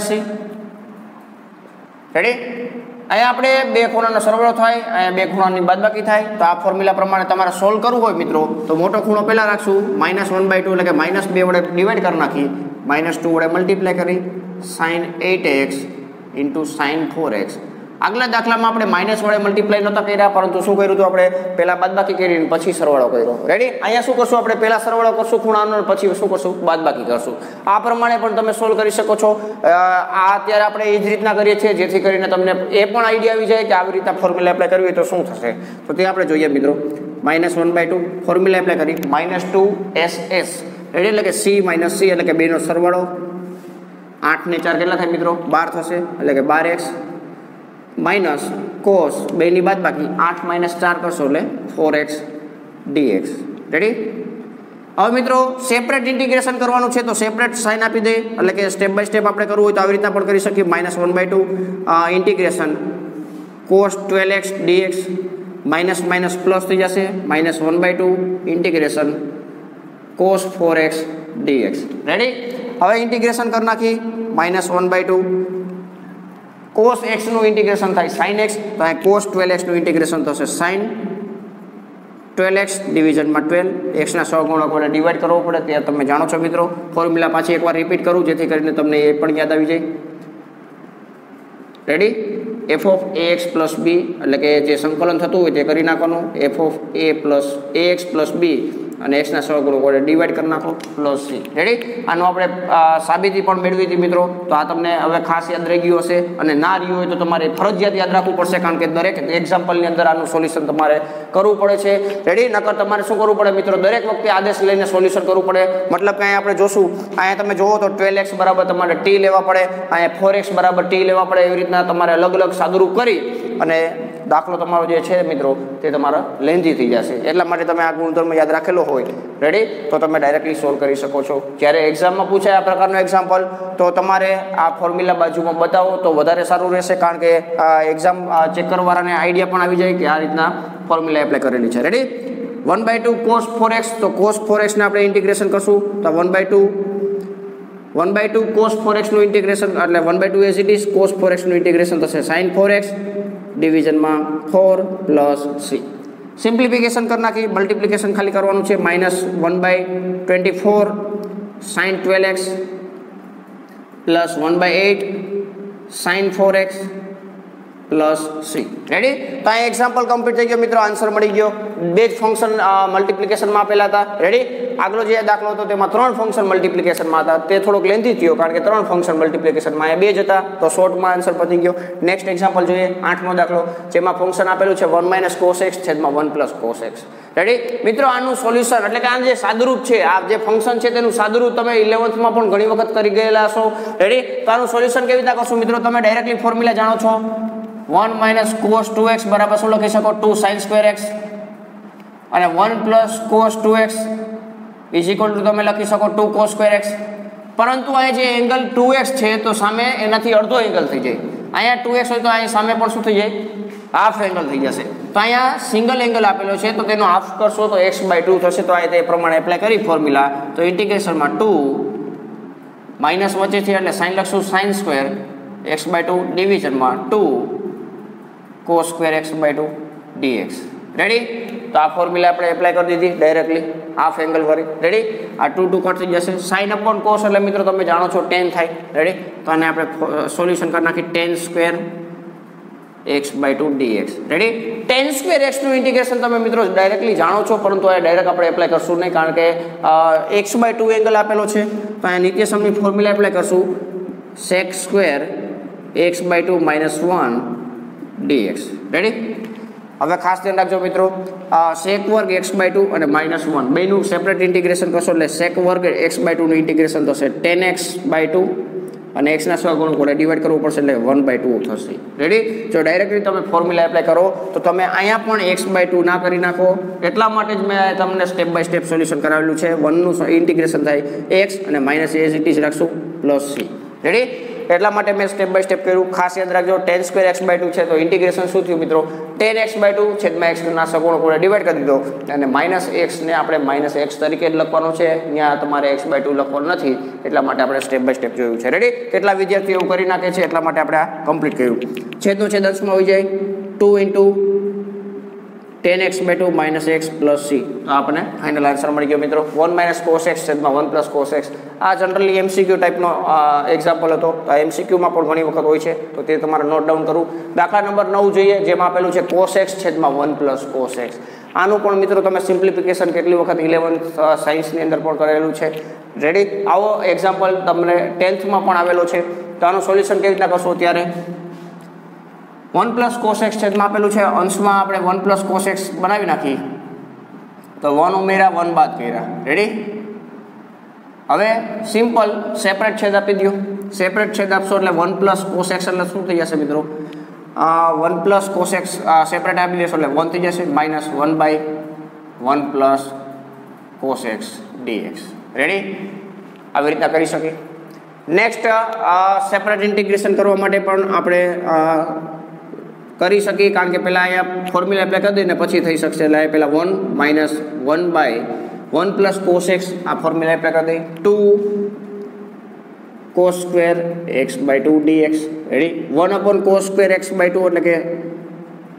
c રેડી અહીંયા આપણે બે ખૂણાનો સરવાળો થાય અહીંયા બે ખૂણાની બાદબાકી થાય તો આ ફોર્મ્યુલા પ્રમાણે તમારે સોલ્વ કરવું હોય મિત્રો તો મોટો ખૂણો પહેલા રાખશું -1/2 એટલે કે -2 વડે ડિવાઈડ કરી નાખી -2 વડે મલ્ટીપ્લાય કરી sin 8x sin 4x આગલા દાખલામાં આપણે માઇનસ વડે મલ્ટીપ્લાય નહોતા કર્યા પરંતુ શું કર્યું હતું આપણે પહેલા બાદબાકી કરીને પછી સરવાળો કર્યો રેડી અહીંયા શું કરશું આપણે પહેલા સરવાળો કરશું ખૂણાનો પછી શું કરશું બાદબાકી કરશું આ પ્રમાણે પણ તમે સોલ્વ કરી શકો છો આ અત્યારે આપણે એ જ રીતના કરીએ છીએ જેથી કરીને તમને એ પણ આઈડિયા આવી જાય કે આવી રીતના ફોર્મ્યુલા એપ્લાય કરવી હોય તો શું થશે તો તે આપણે જોઈએ મિત્રો -1/2 ફોર્મ્યુલા એપ્લાય કરી -2ss રેડી એટલે કે c - c એટલે કે બેનો સરવાળો 8 ને 4 કેટલા થાય મિત્રો 12 થશે એટલે કે 12x માઇનસ cos બેની બાદબાકી 8 - 4 કરશો એટલે 4x dx રેડી હવે મિત્રો સેપરેટ ઇન્ટિગ્રેશન કરવાનું છે તો સેપરેટ સાઇન આપી દે એટલે કે સ્ટેપ બાય સ્ટેપ આપણે કરવું હોય તો આવી રીતના પણ કરી શકીએ -1/2 integration cos 12x dx minus minus plus થઈ જશે -1/2 integration cos 4x dx ready હવે ઇન્ટિગ્રેશન કરી નાખી -1/2 cos x નું ઇન્ટિગ્રેશન થાય sin x તો અહીં cos 12x નું ઇન્ટિગ્રેશન થશે sin 12x ડિવિઝનમાં 12 x ના સહગુણક વડે ડિવાઈડ કરવો પડે તે તમે જાણો છો મિત્રો ફોર્મ્યુલા પાછી એકવાર રિપીટ કરું જેથી કરીને તમને એ પણ યાદ આવી જાય ready f of ax plus b એટલે કે જે સંકલન થતું હોય તે કરી નાખવાનું f of a plus ax plus b અને x ના સહગુણક વડે ડિવાઈડ કરી નાખો પ્લસ c રેડી આનો આપણે સાબિતી પણ મેળવી હતી મિત્રો તો આ તમને હવે ખાસ યાદ રહી ગયું હશે અને ના રહ્યું હોય તો તમારે ફરજિયાત યાદ રાખવું પડશે કારણ કે દરેક એક્ઝામ્પલની અંદર આનું સોલ્યુશન તમારે કરવું પડે છે રેડી નકર તમારે શું કરવું પડે મિત્રો દરેક વખતે આદેશ લઈને સોલ્યુશન કરવું પડે મતલબ કે અહીંયા આપણે જોશું અહીંયા તમે જોવો તો 12x બરાબર તમારે t લેવા પડે અહીંયા 4x બરાબર t લેવા પડે એવી રીતના તમારે અલગ અલગ સાદુરૂપ કરી અને દાખલો તમારો જે છે મિત્રો તે તમારા લેન્ધી થઈ જશે એટલા માટે તમે આ ગુણધર્મ યાદ રાખેલો હોય રેડી તો તમે ડાયરેક્ટલી સોલ્વ કરી શકો છો જ્યારે એક્ઝામમાં પૂછાય આ પ્રકારનો એક્ઝામ્પલ તો તમારે આ ફોર્મ્યુલા બાજુમાં બતાવો તો વધારે સારું રહેશે કારણ કે એક્ઝામ ચેક કરવાવાળાને આઈડિયા પણ આવી જાય કે આ રીતના ફોર્મ્યુલા એપ્લાય કરેલી છે રેડી 1/2 cos 4x તો cos 4x ને આપણે ઇન્ટિગ્રેશન કરશું તો 1/2 1/2 cos 4x નું ઇન્ટિગ્રેશન એટલે 1/2 as it is cos 4x નું ઇન્ટિગ્રેશન થશે sin 4x ડિવિઝનમાં 4 plus c. Simplification કરી નાખી, મલ્ટિપ્લિકેશન ખાલી કરવાનું છે. -1/24 sin 12x plus 1/8 sin 4x plus c. Ready? તો આ એક્ઝામ્પલ કમ્પ્લીટ થઈ ગયો મિત્રો, આન્સર મળી ગયો. બે જ ફંક્શન મલ્ટિપ્લિકેશનમાં આપેલા હતા. રેડી? આગલો જે દાખલો હતો તેમાં 3 ફંક્શન મલ્ટિપ્લિકેશનમાં હતા, તે થોડોક લેન્થી થયો કારણ કે 3 ફંક્શન મલ્ટિપ્લિકેશનમાં અહીંયા 2 જ હતા, તો શોર્ટમાં આન્સર પતી ગયો. નેક્સ્ટ એક્ઝામ્પલ જોઈએ, 8મો દાખલો, જેમાં ફંક્શન આપેલું છે 1 - cos x છેદમાં 1 + cos x. રેડી? મિત્રો આનું સોલ્યુશન એટલે કે આ જે સાદુરૂપ છે, આ જે ફંક્શન છે તેનું સાદુરૂપ તમે 11th માં પણ ઘણી વખત કરી ગયેલા હશો. રેડી? તો આનું સોલ્યુશન કેવી રીતે કરશું મિત્રો? તમે ડાયરેક્ટલી ફોર્મ્યુલા જાણો છો. 1 - cos 2x બરાબર શું લખી શકો? 2 sin square x અને 1 + cos 2x = તમે લખી શકો 2 cos square x. પરંતુ અહીંયા જે એંગલ 2x છે તો સામે એનાથી અડધો એંગલ થઈ જાય. અહીંયા 2x હોય તો અહીંયા સામે પણ શું થઈ જાય? હાફ એંગલ થઈ જશે. તો અહીંયા સિંગલ એંગલ આપેલો છે તો તેનો હાફ કરશો તો x/2 થશે. તો અહીંયા તે પ્રમાણે એપ્લાય કરી ફોર્મ્યુલા, તો ઇન્ટિગ્રેશનમાં 2 માઇનસ વચ્ચેથી એટલે સાઇન લખશું sin square x/2 ડિવિઝનમાં 2 cos square x/2 dx. Ready? તો આ ફોર્મ્યુલા આપણે એપ્લાય કરી દીધી ડાયરેક્ટલી હાફ એંગલ વાળી. રેડી? આ 2 2 કટ થઈ જશે. sin upon cos એટલે મિત્રો તમે જાણો છો tan થાય. રેડી? તો આને આપણે સોલ્યુશન કરી નાખી tan square x/2 dx. Ready? tan square x નું ઇન્ટિગ્રેશન તમે મિત્રો ડાયરેક્ટલી જાણો છો, પરંતુ આ ડાયરેક્ટ આપણે એપ્લાય કરશું નહીં કારણ કે x/2 એંગલ આપેલો છે. તો આ નિત્યસમની ફોર્મ્યુલા એપ્લાય કરશું sec square x/2 - 1 dx. Ready? હવે ખાસ ધ્યાન રાખજો મિત્રો, sec વર્ગ x/2 અને -1 બેનું સેપરેટ ઇન્ટિગ્રેશન કરશો એટલે sec વર્ગ x/2 નું ઇન્ટિગ્રેશન થશે tan x/2 અને x ના સહગુણક વડે ડિવાઈડ કરવું પડશે એટલે 1/2 થશે. રેડી? જો ડાયરેક્ટલી તમે ફોર્મ્યુલા એપ્લાય કરો તો તમે અહીંયા પણ x/2 ના કરી નાખો. એટલા માટે જ મેં તમને સ્ટેપ બાય સ્ટેપ સોલ્યુશન કરાવેલું છે. 1 નું ઇન્ટિગ્રેશન થાય x અને માઇનસ એઝ ઇટ ઇઝ રાખશું પ્લસ c. રેડી? એટલા માટે મેં સ્ટેપ બાય સ્ટેપ કર્યું. ખાસ યાદ રાખજો, tan square x/2 છે તો ઇન્ટિગ્રેશન શું થયું મિત્રો? tan x/2 છેદમાં x ના સગુણક વડે ડિવાઈડ કરી દીધો અને માઇનસ x ને આપણે માઇનસ x તરીકે જ લખવાનો છે. અહીંયા તમારે x/2 લખવાનું નથી, એટલા માટે આપણે સ્ટેપ બાય સ્ટેપ જોયું છે. રેડી? કેટલા વિદ્યાર્થીઓ એવું કરી નાખે છે, એટલા માટે આપણે આ કમ્પ્લીટ કર્યું. છેદનું છેદ અંશમાં આવી જાય 2 tan x/2 - x plus c. તો આપણને ફાઇનલ આન્સર મળી ગયો મિત્રો. 1 - cos x છેદમાં 1 + cos x. આ જનરલી MCQ ટાઈપનો એક્ઝામ્પલ હતો. તો આ MCQમાં પણ ઘણી વખત હોય છે, તો તે તમારે નોટ ડાઉન કરવું. દાખલા નંબર 9 જોઈએ, જેમાં આપેલું છે cos x છેદમાં 1 + cos x. આનું પણ મિત્રો તમે સિમ્પ્લિફિકેશન કેટલી વખત 11th સાયન્સની અંદર પણ કરેલું છે. રેડી? આવો એક્ઝામ્પલ તમને 10th માં પણ આવેલો છે. તો આનું સોલ્યુશન કેવી રીતના કરશો? ત્યારે 1 + cos x છેદમાં આપેલું છે, અંશમાં આપણે 1 + cos x બનાવી નાખી તો 1 ઉમેરા 1 બાદ કર્યા. રેડી? હવે સિમ્પલ સેપરેટ છેદ આપી દો. સેપરેટ છેદ આપશો એટલે 1 + cos x એટલે શું થઈ જશે મિત્રો? 1 + cos x સેપરેટ આપી દેશો એટલે 1 થઈ જશે -1/1 + cos x dx. રેડી? આવી રીતના કરી શકીએ. નેક્સ્ટ સેપરેટ ઇન્ટિગ્રેશન કરવા માટે પણ આપણે કરી શકીએ કારણ કે પહેલાં અહીંયા ફોર્મ્યુલા એપ્લાય કરી દઈએ ને પછી થઈ શકશે. એટલે પહેલાં 1 - 1/1 + cos x આ ફોર્મ્યુલા એપ્લાય કરી દઈએ 2 cos square x/2 dx. Ready? 1 cos square x/2 એટલે કે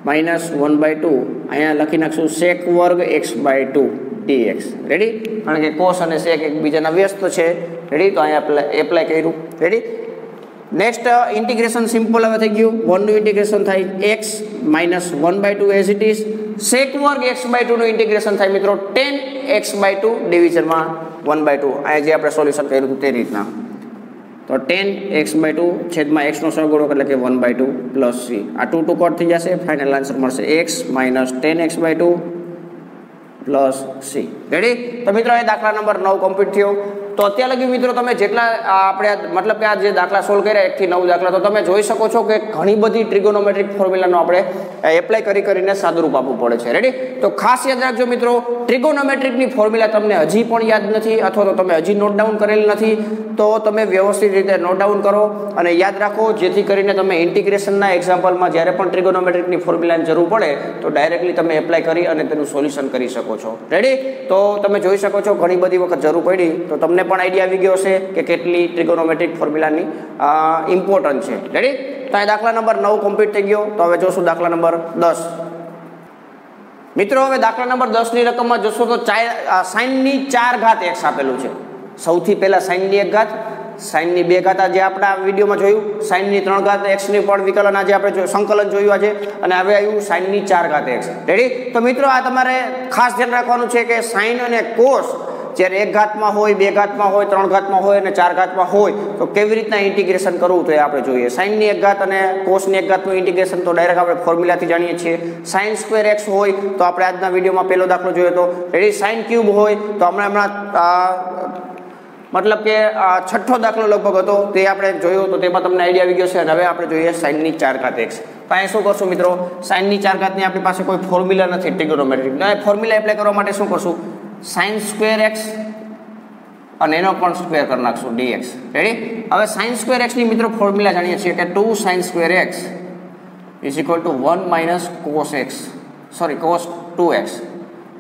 -1/2 અહીંયા લખી નાખશું sec વર્ગ x/2 dx. રેડી? કારણ કે cos અને sec એકબીજાના વ્યસ્ત છે. રેડી? તો અહીંયા એપ્લાય કર્યું. રેડી? નેક્સ્ટ ઇન્ટિગ્રેશન સિમ્પલ હવે થઈ ગયું. 1 નું ઇન્ટિગ્રેશન થાય x - 1/2 as it is. sec વર્ગ x/2 નું ઇન્ટિગ્રેશન થાય મિત્રો tan x/2 ડિવિઝનમાં 1/2. અહીંયા જે આપણે સોલ્યુશન કર્યું હતું તે રીતના. તો tan x/2 છેદમાં x નો સહગુણક એટલે કે 1/2 પ્લસ c. આ 2 2 કટ થઈ જશે. ફાઇનલ આન્સર મળશે x - tan x/2 plus c. Ready? તો મિત્રો એ દાખલા નંબર 9 કમ્પ્લીટ થયો. તો અત્યાર લગી મિત્રો તમે જેટલા આપણે મતલબ કે આ જે દાખલા સોલ્વ કર્યા 1 થી 9 દાખલા, તો તમે જોઈ શકો છો કે ઘણી બધી ટ્રિગોનોમેટ્રિક ફોર્મ્યુલાનો આપણે એપ્લાય કરીને સાદુરૂપ આપવું પડે છે. રેડી? તો ખાસ યાદ રાખજો મિત્રો, ટ્રિગોનોમેટ્રિકની ફોર્મ્યુલા તમને હજી પણ યાદ નથી અથવા તો તમે હજી નોટ ડાઉન કરેલ નથી, તો તમે વ્યવસ્થિત રીતે નોટ ડાઉન કરો અને યાદ રાખો, જેથી કરીને તમે ઇન્ટિગ્રેશનના એક્ઝામ્પલમાં જ્યારે પણ ટ્રિગોનોમેટ્રિકની ફોર્મ્યુલાની જરૂર પડે તો ડાયરેક્ટલી તમે એપ્લાય કરી અને તેનું સોલ્યુશન કરી શકો છો. રેડી? તો તમે જોઈ શકો છો ઘણી બધી વખત જરૂર પડી તો તમને પણ આઈડિયા આવી ગયો હશે કે કેટલી ટ્રિગોનોમેટ્રિક ફોર્મ્યુલાની ઇમ્પોર્ટન્ટ છે. રેડી? તો આ દાખલા નંબર 9 કમ્પ્લીટ થઈ ગયો. તો હવે જોશું દાખલા નંબર 10. મિત્રો હવે દાખલા નંબર 10 ની રકમમાં જોશો તો સાઈનની 4 ઘાત x આપેલું છે. સૌથી પહેલા સાઈનની 1 ઘાત, સાઈનની 2 ઘાત આજે આપણા વિડીયોમાં જોયું, સાઈનની 3 ઘાત x ની પણ વિકલન આજે આપણે સંકલન જોયું આજે, અને હવે આવ્યું સાઈનની 4 ઘાત x. રેડી? તો મિત્રો આ તમારે ખાસ ધ્યાન રાખવાનું છે કે સાઈન અને કોસ જ્યારે 1 ઘાતમાં હોય, 2 ઘાતમાં હોય, 3 ઘાતમાં હોય અને 4 ઘાતમાં હોય તો કેવી રીતના ઇન્ટિગ્રેશન કરવું તો એ આપણે જોઈએ. સાઈનની 1 ઘાત અને કોસની 1 ઘાતનું ઇન્ટિગ્રેશન તો ડાયરેક્ટ આપણે ફોર્મ્યુલાથી જાણીએ છીએ. સાઈન સ્ક્વેર x હોય તો આપણે આજના વિડીયોમાં પહેલો દાખલો જોયો હતો. રેડી? સાઈન ક્યુબ હોય તો હમણાં મતલબ કે છઠ્ઠો દાખલો લગભગ હતો તે આપણે જોયો તો તેમાં તમને આઈડિયા આવી ગયો છે. અને હવે આપણે જોઈએ સાઈનની 4 ઘાત x. તો અહીંયા શું કરશું મિત્રો, સાઈનની 4 ઘાતની આપણી પાસે કોઈ ફોર્મ્યુલા નથી ટ્રિગોનોમેટ્રિક. ફોર્મ્યુલા એપ્લાય કરવા માટે શું કરશું, સાઈન સ્ક્વેર x અને એનો પણ સ્ક્વેર કરી નાખશું dx. રેડી? હવે સાઈન સ્ક્વેર x ની મિત્રો ફોર્મ્યુલા જાણીએ છીએ કે 2 sine square x is equal to 1 minus cos x, sorry cos 2x.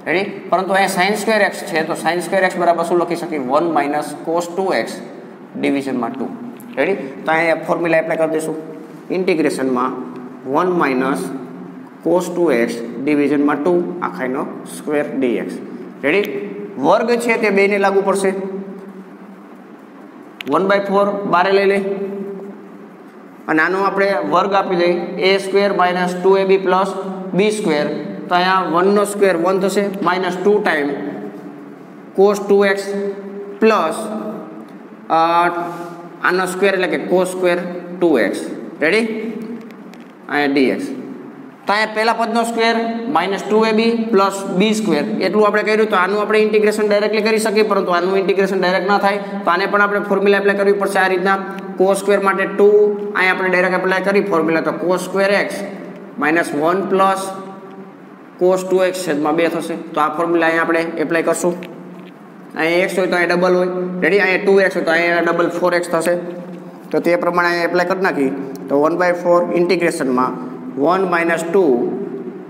Ready? પરંતુ અહીંયા સાઈન સ્ક્વેર x છે તો સાઈન સ્ક્વેર x બરાબર શું લખી શકીએ, 1 માઇનસ કોસ 2x ડિવિઝનમાં 2. રેડી? તો અહીંયા ફોર્મ્યુલા એપ્લાય કરી દઈશું. ઇન્ટિગ્રેશનમાં 1 માઇનસ કોસ 2x ડિવિઝનમાં 2 આખાનો સ્ક્વેર dx. રેડી? વર્ગ છે તે બેને લાગુ પડશે. 1/4 બારે લઈ લે અને આનો આપણે વર્ગ આપી દઈએ, a square minus 2ab plus b square. તો અહીંયા 1 નો સ્ક્વેર 1 થશે, minus 2 time cos 2x plus આનો સ્ક્વેર એટલે કે કોસ સ્ક્વેર 2x. રેડી? અહીંયા dx. તો અહીંયા પહેલા પદનો square minus 2ab plus b square એટલું આપણે કર્યું. તો આનું આપણે ઇન્ટિગ્રેશન ડાયરેક્ટલી કરી શકીએ, પરંતુ આનું ઇન્ટિગ્રેશન ડાયરેક્ટ ના થાય તો આને પણ આપણે ફોર્મ્યુલા એપ્લાય કરવી પડશે. આ રીતના કોસ સ્ક્વેર માટે 2 અહીંયા આપણે ડાયરેક્ટ એપ્લાય કરી ફોર્મ્યુલા, તો cos square x minus 1 plus cos 2x છેદમાં 2 થશે. તો આ ફોર્મ્યુલા અહીંયા આપણે એપ્લાય કરશું. અહીંયા x હોય તો અહીંયા ડબલ હોય. રેડી? અહીંયા 2x હોય તો અહીંયા ડબલ 4x થશે. તો તે પ્રમાણે અહીંયા એપ્લાય કરી નાખી તો 1/4 ઇન્ટિગ્રેશનમાં 1 માઇનસ 2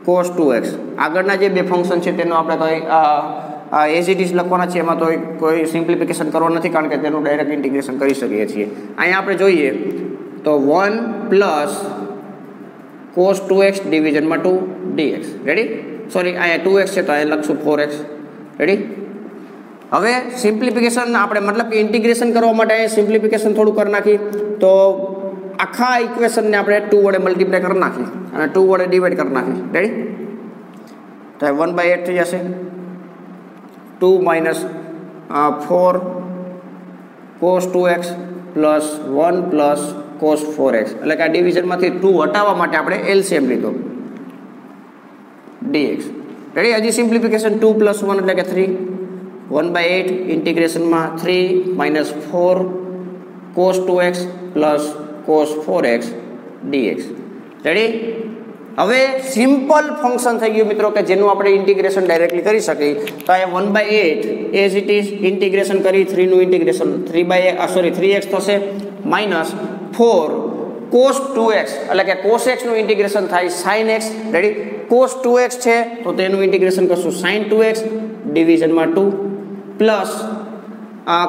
કોસ 2x. આગળના જે બે ફંક્શન છે તેનો આપણે કોઈ એઝ ઇટ ઇઝ લખવાના છે, એમાં તો કોઈ સિમ્પ્લિફિકેશન કરવાનું નથી કારણ કે તેનું ડાયરેક્ટ ઇન્ટિગ્રેશન કરી શકીએ છીએ. અહીંયા આપણે જોઈએ તો 1 પ્લસ કોસ 2x ડિવિઝનમાં 2 dx. રેડી? સોરી અહીંયા 2x છે તો અહીંયા લખશું 4x. રેડી? હવે સિમ્પ્લિફિકેશન આપણે મતલબ કે ઇન્ટિગ્રેશન કરવા માટે અહીંયા સિમ્પ્લિફિકેશન થોડું કરી નાખી તો આખા ઇક્વેશનને આપણે 2 વડે મલ્ટીપ્લાય કરી નાખી અને 2 વડે ડિવાઈડ કરી નાખી. રેડી? તો 1/8 થઈ જશે. 2 minus 4 cos 2x plus 1 plus cos 4x એટલે કે આ ડિવિઝનમાંથી 2 હટાવવા માટે આપણે એલસીએમ લીધો dx. રેડી? હજી સિમ્પ્લિફિકેશન 2 પ્લસ 1 એટલે કે 3. 1/8 ઇન્ટિગ્રેશનમાં 3 minus 4 cos 2x plus cos 4x dx. Ready? હવે સિમ્પલ ફંક્શન થઈ ગયું મિત્રો કે જેનું આપણે ઇન્ટિગ્રેશન ડાયરેક્ટલી કરી શકીએ. તો અહીંયા 1/8 એઝ ઇટ ઇઝ ઇન્ટિગ્રેશન કરી 3 નું ઇન્ટિગ્રેશન 3x થશે માઇનસ 4 કોસ 2x એટલે કે કોસ x નું ઇન્ટિગ્રેશન થાય sin x. Ready? Cos 2x છે તો તેનું ઇન્ટિગ્રેશન કરશું sin 2x ડિવિઝનમાં 2 પ્લસ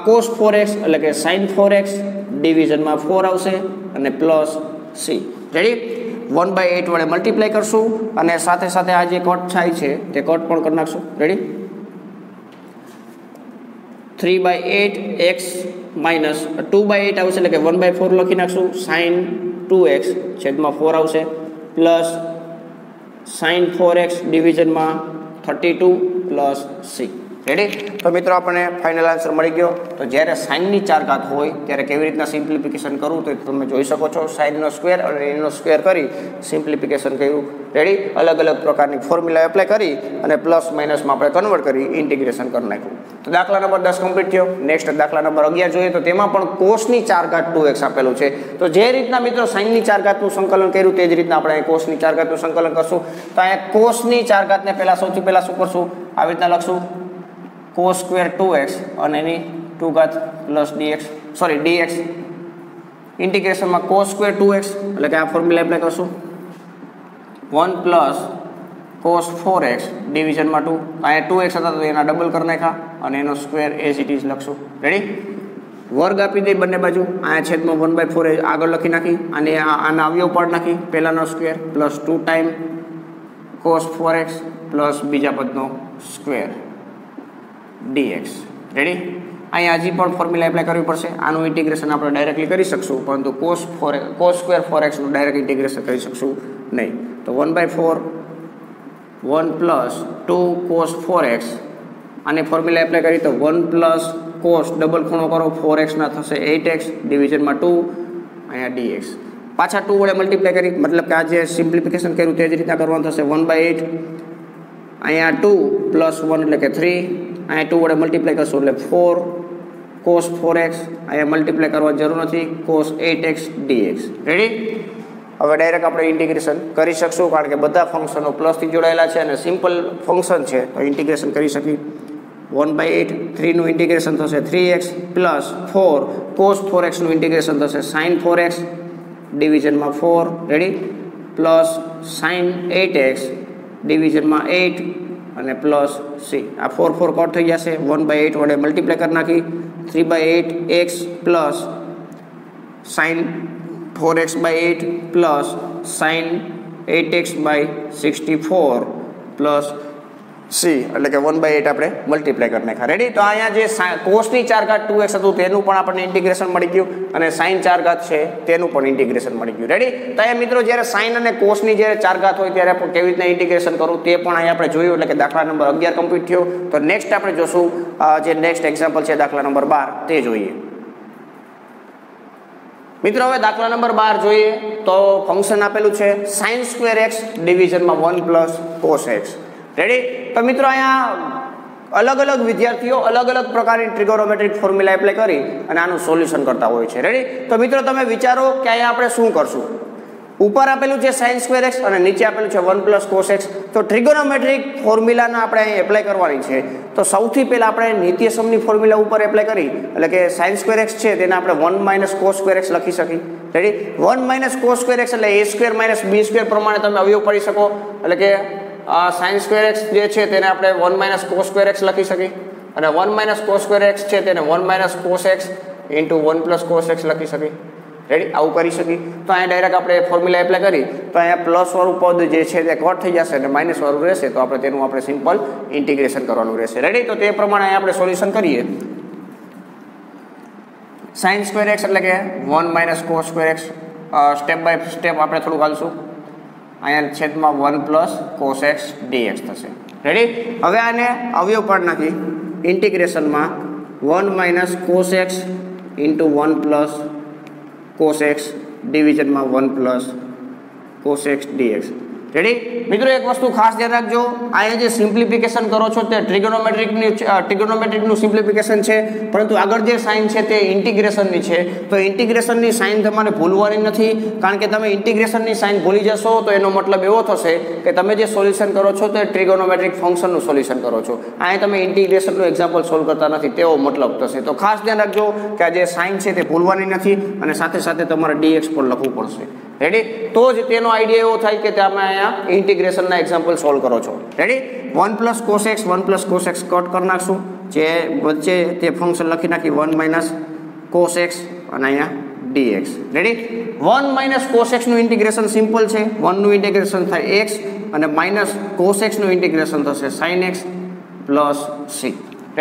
કોસ 4x એટલે કે sin 4x ડિવિઝનમાં 4 આવશે અને પ્લસ c. રેડી? 1/8 વડે મલ્ટીપ્લાય કરશું અને સાથે સાથે આ જે કટ થાય છે તે કટ પણ કરી નાખશું. રેડી? 3/8 x માઇનસ 2/8 આવશે એટલે કે 1/4 લખી નાખશું. sin 2x છેદમાં 4 આવશે plus sin 4x ડિવિઝનમાં 32 plus c. Ready? તો મિત્રો આપણને ફાઇનલ આન્સર મળી ગયો. તો જ્યારે સાઇનની 4 ઘાત હોય ત્યારે કેવી રીતના સિમ્પ્લિફિકેશન કરવું તો તમે જોઈ શકો છો. સાઇનનો સ્ક્વેર અને એનો સ્ક્વેર કરી સિમ્પ્લિફિકેશન કર્યું. રેડી? અલગ અલગ પ્રકારની ફોર્મ્યુલા એપ્લાય કરી અને પ્લસ માઇનસમાં આપણે કન્વર્ટ કરી ઇન્ટિગ્રેશન કરી નાખ્યું. તો દાખલા નંબર 10 કમ્પ્લીટ થયો. નેક્સ્ટ દાખલા નંબર 11 જોઈએ તો તેમાં પણ કોસની 4 ઘાત 2x આપેલું છે. તો જે રીતના મિત્રો સાઇનની 4 ઘાતનું સંકલન કર્યું તે જ રીતના આપણે અહીં કોસની 4 ઘાતનું સંકલન કરશું. તો અહીંયા કોસની 4 ઘાતને સૌથી પહેલા શું કરશું, આવી રીતના લખશું cos સ્ક્વેર 2x અને એની 2 ઘાત plus dx ઇન્ટિગ્રેશનમાં cos square 2x એટલે કે આ ફોર્મ્યુલા એપ્લાય કરશું 1 પ્લસ cos 4x ડિવિઝનમાં 2. અહીંયા 2x હતા તો એના ડબલ કરી નાખ્યા અને એનો સ્ક્વેર એઝ ઇટ ઇઝ લખશું. રેડી? વર્ગ આપી દઈ બંને બાજુ. અહીંયા છેદમાં 1/4 આગળ લખી નાખી અને આના અવયવ પાડ નાખી. પહેલાનો square plus 2 time cos 4x plus બીજા પદનો સ્ક્વેર dx. રેડી? અહીંયા હજી પણ ફોર્મ્યુલા એપ્લાય કરવી પડશે. આનું ઇન્ટિગ્રેશન આપણે ડાયરેક્ટલી કરી શકશું, પરંતુ cos સ્ક્વેર 4x નું ડાયરેક્ટ ઇન્ટિગ્રેશન કરી શકશું નહીં. તો 1/4 1 પ્લસ 2 cos 4x આને ફોર્મ્યુલા એપ્લાય કરી તો 1 પ્લસ cos ડબલ ખૂણો કરો 4x ના થશે 8x ડિવિઝનમાં 2 અહીંયા dx. પાછા 2 વડે મલ્ટીપ્લાય કરી, મતલબ કે આ જે સિમ્પ્લિફિકેશન કર્યું તે જ રીતના કરવાનું થશે. 1/8 અહીંયા 2 પ્લસ 1 એટલે કે 3, અહીંયા 2 વડે મલ્ટીપ્લાય કરશું એટલે 4 cos 4x, અહીંયા મલ્ટીપ્લાય કરવાની જરૂર નથી, cos 8x dx. રેડી? હવે ડાયરેક્ટ આપણે ઇન્ટિગ્રેશન કરી શકશું, કારણ કે બધા ફંક્શનો પ્લસથી જોડાયેલા છે અને સિમ્પલ ફંક્શન છે તો ઇન્ટિગ્રેશન કરી શકીએ. 1/8 3 નું ઇન્ટિગ્રેશન થશે 3x પ્લસ 4 cos 4x નું ઇન્ટિગ્રેશન થશે sin 4x ડિવિઝનમાં 4. Ready? Plus sin 8x ડિવિઝનમાં 8 અને પ્લસ c. આ 4 4 કટ થઈ જશે. 1/8 વડે મલ્ટીપ્લાય કરી નાખી 3/8x plus sin 4x/8 plus sin 8x/64 plus c, એટલે કે 1/8 આપણે મલ્ટીપ્લાય કરી નાખ્યા. રેડી? તો અહીંયા જે કોસની 4 2x હતું તેનું પણ આપણને ઇન્ટિગ્રેશન મળી ગયું અને sin 4 છે તેનું પણ ઇન્ટિગ્રેશન મળી ગયું. રેડી? તો અહીંયા મિત્રો જ્યારે sin અને કોસની જ્યારે 4 હોય ત્યારે આપણે કેવી રીતના ઇન્ટિગ્રેશન કરવું તે પણ અહીંયા આપણે જોયું, એટલે કે દાખલા નંબર 11 કમ્પ્લીટ થયો. તો નેક્સ્ટ આપણે જોશું જે નેક્સ્ટ એક્ઝામ્પલ છે દાખલા નંબર 12 તે જોઈએ. મિત્રો હવે દાખલા નંબર 12 જોઈએ તો ફંક્શન આપેલું છે sin સ્ક્વેર x ડિવિઝનમાં 1 પ્લસ cos x. રેડી? તો મિત્રો અહીંયા અલગ અલગ વિદ્યાર્થીઓ અલગ અલગ પ્રકારની ટ્રિગોનોમેટ્રિક ફોર્મ્યુલા એપ્લાય કરી અને આનું સોલ્યુશન કરતા હોય છે. રેડી? તો મિત્રો તમે વિચારો કે અહીંયા આપણે શું કરશું. ઉપર આપેલું છે sin સ્ક્વેર x અને નીચે આપેલું છે 1 પ્લસ cos x. તો ટ્રિગોનોમેટ્રિક ફોર્મ્યુલાના આપણે અહીં એપ્લાય કરવાની છે. તો સૌથી પહેલા આપણે નિત્ય સમની ફોર્મ્યુલા ઉપર એપ્લાય કરી, એટલે કે sin સ્ક્વેર x છે તેને આપણે 1 માઇનસ cos સ્ક્વેર x લખી શકીએ. Ready? 1 minus cos square x એટલે a square minus b square પ્રમાણે તમે અવયવ પડી શકો, એટલે કે sin સ્ક્વેર x જે છે તેને આપણે 1 માઇનસ cos સ્ક્વેર x લખી શકીએ અને 1 માઇનસ cos સ્ક્વેર x છે તેને 1 minus cos x into 1 plus cos x લખી શકીએ. રેડી? આવું કરી શકીએ. તો અહીંયા ડાયરેક્ટ આપણે ફોર્મ્યુલા એપ્લાય કરી તો અહીંયા પ્લસ વાળું પદ જે છે તે કટ થઈ જશે અને માઇનસ વાળું રહેશે, તો આપણે તેનું આપણે સિમ્પલ ઇન્ટિગ્રેશન કરવાનું રહેશે. રેડી? તો તે પ્રમાણે અહીંયા આપણે સોલ્યુશન કરીએ. sin સ્ક્વેર x એટલે કે 1 minus cos square x step by step આપણે થોડુંક હાલશું. અહીંયા છેદમાં 1 પ્લસ cos x dx થશે. રેડી? હવે આને અવયવ પાડ નાખી ઇન્ટિગ્રેશનમાં 1 minus cos x into 1 plus cos x ડિવિઝનમાં 1 plus cos x dx. Ready? મિત્રો એક વસ્તુ ખાસ ધ્યાન રાખજો, અહીંયા જે સિમ્પ્લિફિકેશન કરો છો તે ટ્રિગોનોમેટ્રિકનું સિમ્પ્લિફિકેશન છે, પરંતુ આગળ જે સાઇન છે તે ઇન્ટિગ્રેશનની છે. તો ઇન્ટિગ્રેશનની સાઇન તમારે ભૂલવાની નથી, કારણ કે તમે ઇન્ટિગ્રેશનની સાઇન ભૂલી જશો તો એનો મતલબ એવો થશે કે તમે જે સોલ્યુશન કરો છો તે ટ્રિગોનોમેટ્રિક ફંક્શનનું સોલ્યુશન કરો છો. અહીંયા તમે ઇન્ટિગ્રેશનનું એક્ઝામ્પલ સોલ્વ કરતા નથી તેવો મતલબ થશે. તો ખાસ ધ્યાન રાખજો કે આ જે સાઇન છે તે ભૂલવાની નથી અને સાથે સાથે તમારે dx પણ લખવું પડશે. રેડી? તો જ તેનો આઈડિયા એવો થાય કે તમે અહીંયા ઇન્ટિગ્રેશનના એક્ઝામ્પલ સોલ્વ કરો છો. Ready? 1 plus cos x 1 plus cos x cut કરી નાખશું, જે વચ્ચે તે ફંક્શન લખી નાખી 1 માઇનસ cos x અને અહીંયા dx. Ready? 1 minus cos x નું ઇન્ટિગ્રેશન સિમ્પલ છે. 1 નું ઇન્ટિગ્રેશન થાય x અને માઇનસ cos x નું ઇન્ટિગ્રેશન થશે sin x plus c.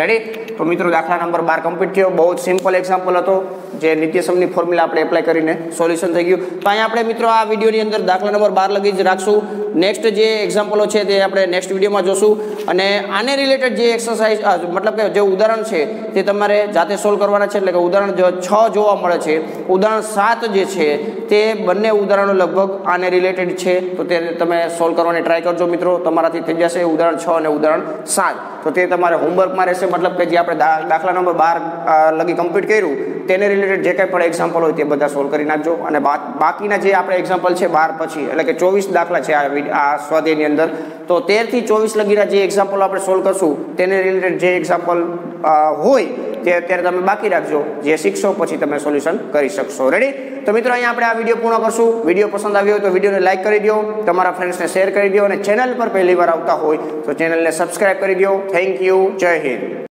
Ready? તો મિત્રો દાખલા નંબર 12 કમ્પ્લીટ થયો. બહુ જ સિમ્પલ એક્ઝામ્પલ હતો, જે નિત્યસમની ફોર્મ્યુલા આપણે એપ્લાય કરીને સોલ્યુશન થઈ ગયું. તો અહીંયા આપણે મિત્રો આ વિડીયોની અંદર દાખલા નંબર 12 લગી જ રાખશું. નેક્સ્ટ જે એક્ઝામ્પલો છે તે આપણે નેક્સ્ટ વિડીયોમાં જોશું અને આને રિલેટેડ જે એક્સરસાઇઝ મતલબ કે જે ઉદાહરણ છે તે તમારે જાતે સોલ્વ કરવાના છે. એટલે કે ઉદાહરણ 6 જોવા મળે છે, ઉદાહરણ 7 જે છે તે બંને ઉદાહરણો લગભગ આને રિલેટેડ છે. તો તે તમે સોલ્વ કરવાની ટ્રાય કરજો મિત્રો, તમારાથી થઈ જશે ઉદાહરણ 6 અને ઉદાહરણ 7. તો તે તમારે હોમવર્કમાં રહેશે, મતલબ કે જે આપણે દાખલા નંબર 12 લગી કમ્પ્લીટ કર્યું તેને રિલેટેડ જે કંઈ પણ એક્ઝામ્પલ હોય તે બધા સોલ્વ કરી નાખજો. અને બાકીના જે આપણે એક્ઝામ્પલ છે 12 પછી, એટલે કે 24 દાખલા છે આ સ્વાધ્યાયની અંદર, તો 13 થી 24 લગીના જે એક્ઝામ્પલ આપણે સોલ્વ કરશું તેને રિલેટેડ જે એક્ઝામ્પલ હોય તે અત્યારે તમે બાકી રાખજો, જે શીખશો પછી તમે સોલ્યુશન કરી શકશો. રેડી? તો મિત્રો અહીંયા આપણે આ વિડીયો પૂર્ણ કરશું. વિડીયો પસંદ આવ્યો હોય તો વિડીયોને લાઇક કરી દો, તમારા ફ્રેન્ડ્સને શેર કરી દો અને ચેનલ પર પહેલી વાર આવતા હોય તો ચેનલને સબસ્ક્રાઇબ કરી દો. Thank you. જય હિન્દ.